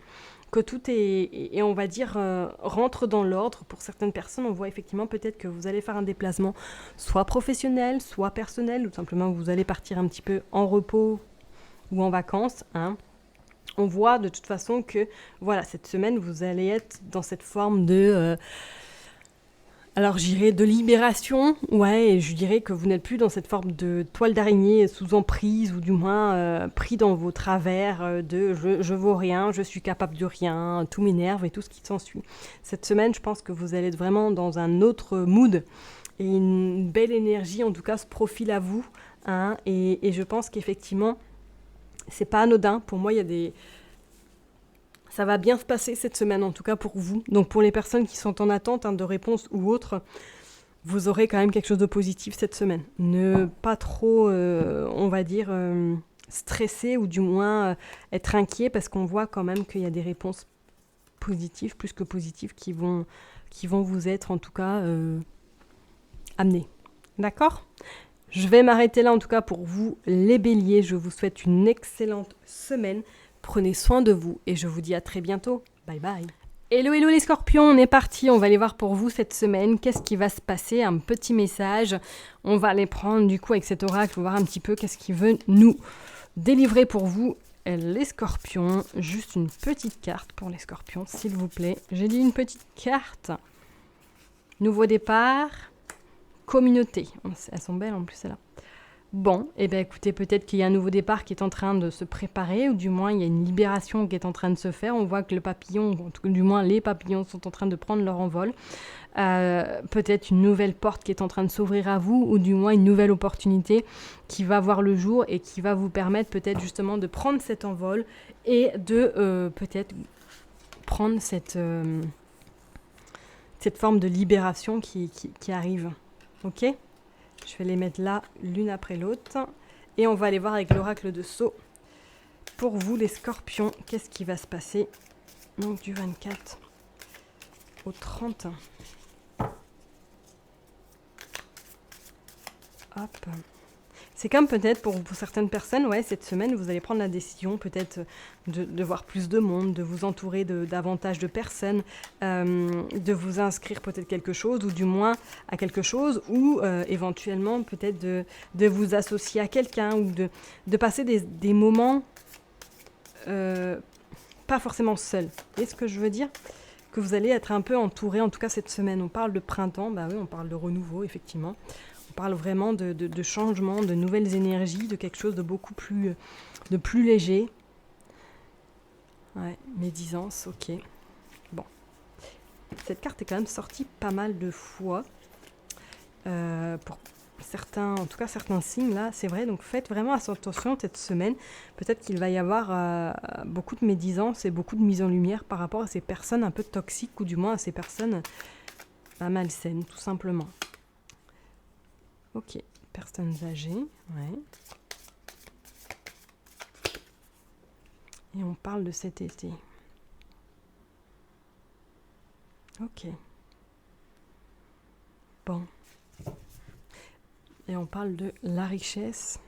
A: que tout est on va dire, rentre dans l'ordre. Pour certaines personnes, on voit effectivement peut-être que vous allez faire un déplacement, soit professionnel, soit personnel, ou simplement vous allez partir un petit peu en repos ou en vacances, hein. On voit de toute façon que, voilà, cette semaine, vous allez être dans cette forme de... alors, j'irais de libération, ouais, et je dirais que vous n'êtes plus dans cette forme de toile d'araignée sous emprise, ou du moins pris dans vos travers de je vaux rien, je suis capable de rien, tout m'énerve et tout ce qui s'ensuit. Cette semaine, je pense que vous allez être vraiment dans un autre mood, et une belle énergie, en tout cas, se profile à vous, hein, et je pense qu'effectivement, c'est pas anodin. Pour moi, il y a des... Ça va bien se passer cette semaine, en tout cas pour vous. Donc pour les personnes qui sont en attente de réponses ou autres, vous aurez quand même quelque chose de positif cette semaine. Ne pas trop, on va dire, stresser ou du moins être inquiet, parce qu'on voit quand même qu'il y a des réponses positives, plus que positives, qui vont vous être en tout cas amenées. D'accord ? Je vais m'arrêter là en tout cas pour vous les béliers. Je vous souhaite une excellente semaine. Prenez soin de vous et je vous dis à très bientôt. Bye bye. Hello les scorpions, on est parti. On va aller voir pour vous cette semaine. Qu'est-ce qui va se passer? Un petit message. On va aller prendre du coup avec cet oracle, voir un petit peu qu'est-ce qu'il veut nous délivrer pour vous les scorpions, juste une petite carte pour les scorpions, s'il vous plaît. J'ai dit une petite carte. Nouveau départ, communauté. Elles sont belles en plus, celles-là. Bon, et bien écoutez, peut-être qu'il y a un nouveau départ qui est en train de se préparer, ou du moins il y a une libération qui est en train de se faire. On voit que le papillon, du moins les papillons sont en train de prendre leur envol. Peut-être une nouvelle porte qui est en train de s'ouvrir à vous, ou du moins une nouvelle opportunité qui va voir le jour et qui va vous permettre peut-être justement de prendre cet envol et de peut-être prendre cette forme de libération qui arrive. Ok ? Je vais les mettre là, l'une après l'autre. Et on va aller voir avec l'oracle de Sceaux. Pour vous, les scorpions, qu'est-ce qui va se passer? Donc du 24 au 30. Hop. C'est comme peut-être pour certaines personnes, ouais, cette semaine, vous allez prendre la décision peut-être de voir plus de monde, de vous entourer davantage de personnes, de vous inscrire peut-être quelque chose, ou du moins à quelque chose, ou éventuellement peut-être de vous associer à quelqu'un, ou de passer des moments pas forcément seuls. Vous voyez ce que je veux dire ? Que vous allez être un peu entouré, en tout cas cette semaine. On parle de printemps, bah oui, on parle de renouveau, effectivement. On parle vraiment de changement, de nouvelles énergies, de quelque chose de beaucoup plus léger. Ouais, médisance, ok. Bon. Cette carte est quand même sortie pas mal de fois. Pour certains, en tout cas certains signes là, c'est vrai. Donc faites vraiment attention cette semaine. Peut-être qu'il va y avoir beaucoup de médisance et beaucoup de mise en lumière par rapport à ces personnes un peu toxiques, ou du moins à ces personnes malsaines, tout simplement. Ok, personnes âgées, ouais. Et on parle de cet été. Ok. Bon. Et on parle de la richesse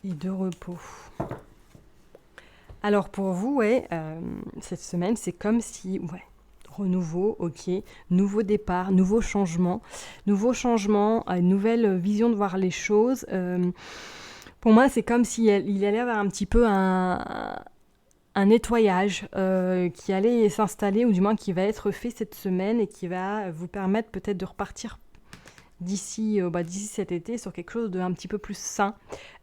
A: et de repos. Alors pour vous, ouais, cette semaine, c'est comme si, ouais, renouveau, ok, nouveau départ, nouveau changement, une nouvelle vision de voir les choses. Pour moi, c'est comme s'il allait y avoir un petit peu un nettoyage qui allait s'installer, ou du moins qui va être fait cette semaine, et qui va vous permettre peut-être de repartir d'ici cet été sur quelque chose d'un petit peu plus sain,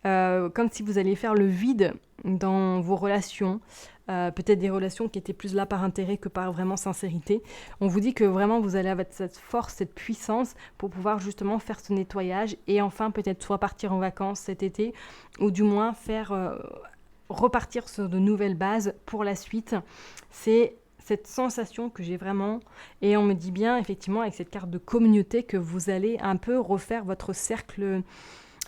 A: comme si vous alliez faire le vide dans vos relations, peut-être des relations qui étaient plus là par intérêt que par vraiment sincérité. On vous dit que vraiment vous allez avoir cette force, cette puissance pour pouvoir justement faire ce nettoyage, et enfin peut-être soit partir en vacances cet été, ou du moins faire repartir sur de nouvelles bases pour la suite. C'est cette sensation que j'ai vraiment, et on me dit bien effectivement avec cette carte de communauté que vous allez un peu refaire votre cercle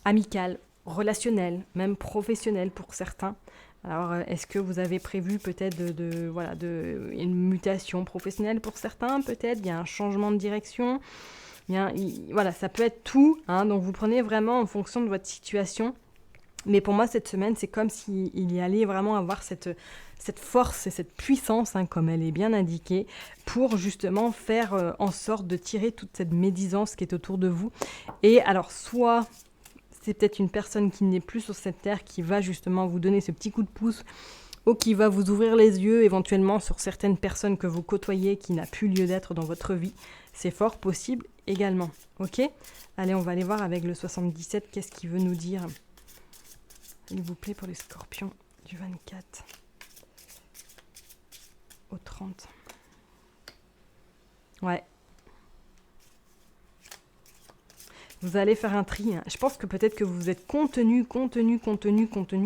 A: amical, relationnel, même professionnel pour certains. Alors est-ce que vous avez prévu peut-être une mutation professionnelle pour certains, peut-être il y a un changement de direction, voilà, ça peut être tout, hein, donc vous prenez vraiment en fonction de votre situation. Mais pour moi, cette semaine, c'est comme s'il y allait vraiment avoir cette force et cette puissance, hein, comme elle est bien indiquée, pour justement faire en sorte de tirer toute cette médisance qui est autour de vous. Et alors, soit c'est peut-être une personne qui n'est plus sur cette terre qui va justement vous donner ce petit coup de pouce, ou qui va vous ouvrir les yeux éventuellement sur certaines personnes que vous côtoyez qui n'a plus lieu d'être dans votre vie. C'est fort possible également. Ok ? Allez, on va aller voir avec le 77, qu'est-ce qu'il veut nous dire ? S'il vous plaît, pour les scorpions, du 24 au 30. Ouais. Vous allez faire un tri. Hein. Je pense que peut-être que vous êtes contenu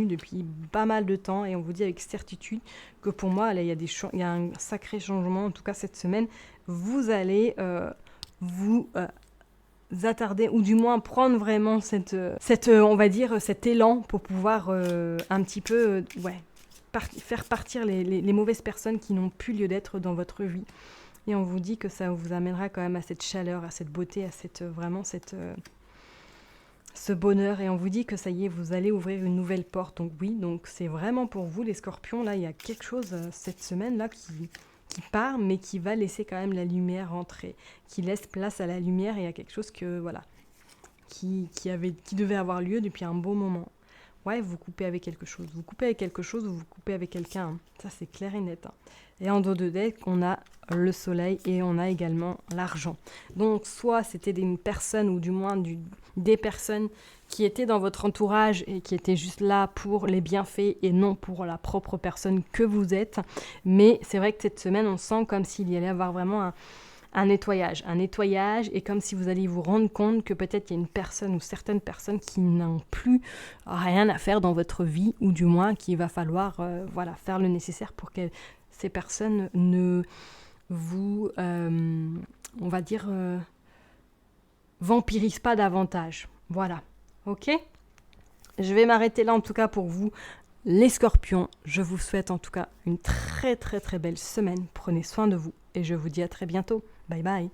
A: depuis pas mal de temps, et on vous dit avec certitude que pour moi, là, il y a un sacré changement, en tout cas cette semaine. Vous allez vous attarder, ou du moins prendre vraiment on va dire, cet élan pour pouvoir un petit peu faire partir les mauvaises personnes qui n'ont plus lieu d'être dans votre vie. Et on vous dit que ça vous amènera quand même à cette chaleur, à cette beauté, à ce bonheur. Et on vous dit que ça y est, vous allez ouvrir une nouvelle porte. Donc oui, donc c'est vraiment pour vous les scorpions. Là, il y a quelque chose cette semaine-là qui part, mais qui va laisser quand même la lumière entrer, qui laisse place à la lumière, et à quelque chose que, voilà, qui devait avoir lieu depuis un bon moment. Ouais, vous coupez avec quelque chose. Vous coupez avec quelque chose ou vous coupez avec quelqu'un. Hein. Ça, c'est clair et net. Hein. Et en dos de deck, on a le soleil et on a également l'argent. Donc, soit c'était une personne ou du moins des personnes qui étaient dans votre entourage et qui étaient juste là pour les bienfaits et non pour la propre personne que vous êtes. Mais c'est vrai que cette semaine, on sent comme s'il y allait avoir vraiment un nettoyage et comme si vous alliez vous rendre compte que peut-être il y a une personne ou certaines personnes qui n'ont plus rien à faire dans votre vie ou du moins qu'il va falloir faire le nécessaire pour que ces personnes ne vous, on va dire, vampirisent pas davantage. Voilà, ok ? Je vais m'arrêter là en tout cas pour vous. Les scorpions, je vous souhaite en tout cas une très très très belle semaine. Prenez soin de vous et je vous dis à très bientôt. Bye bye.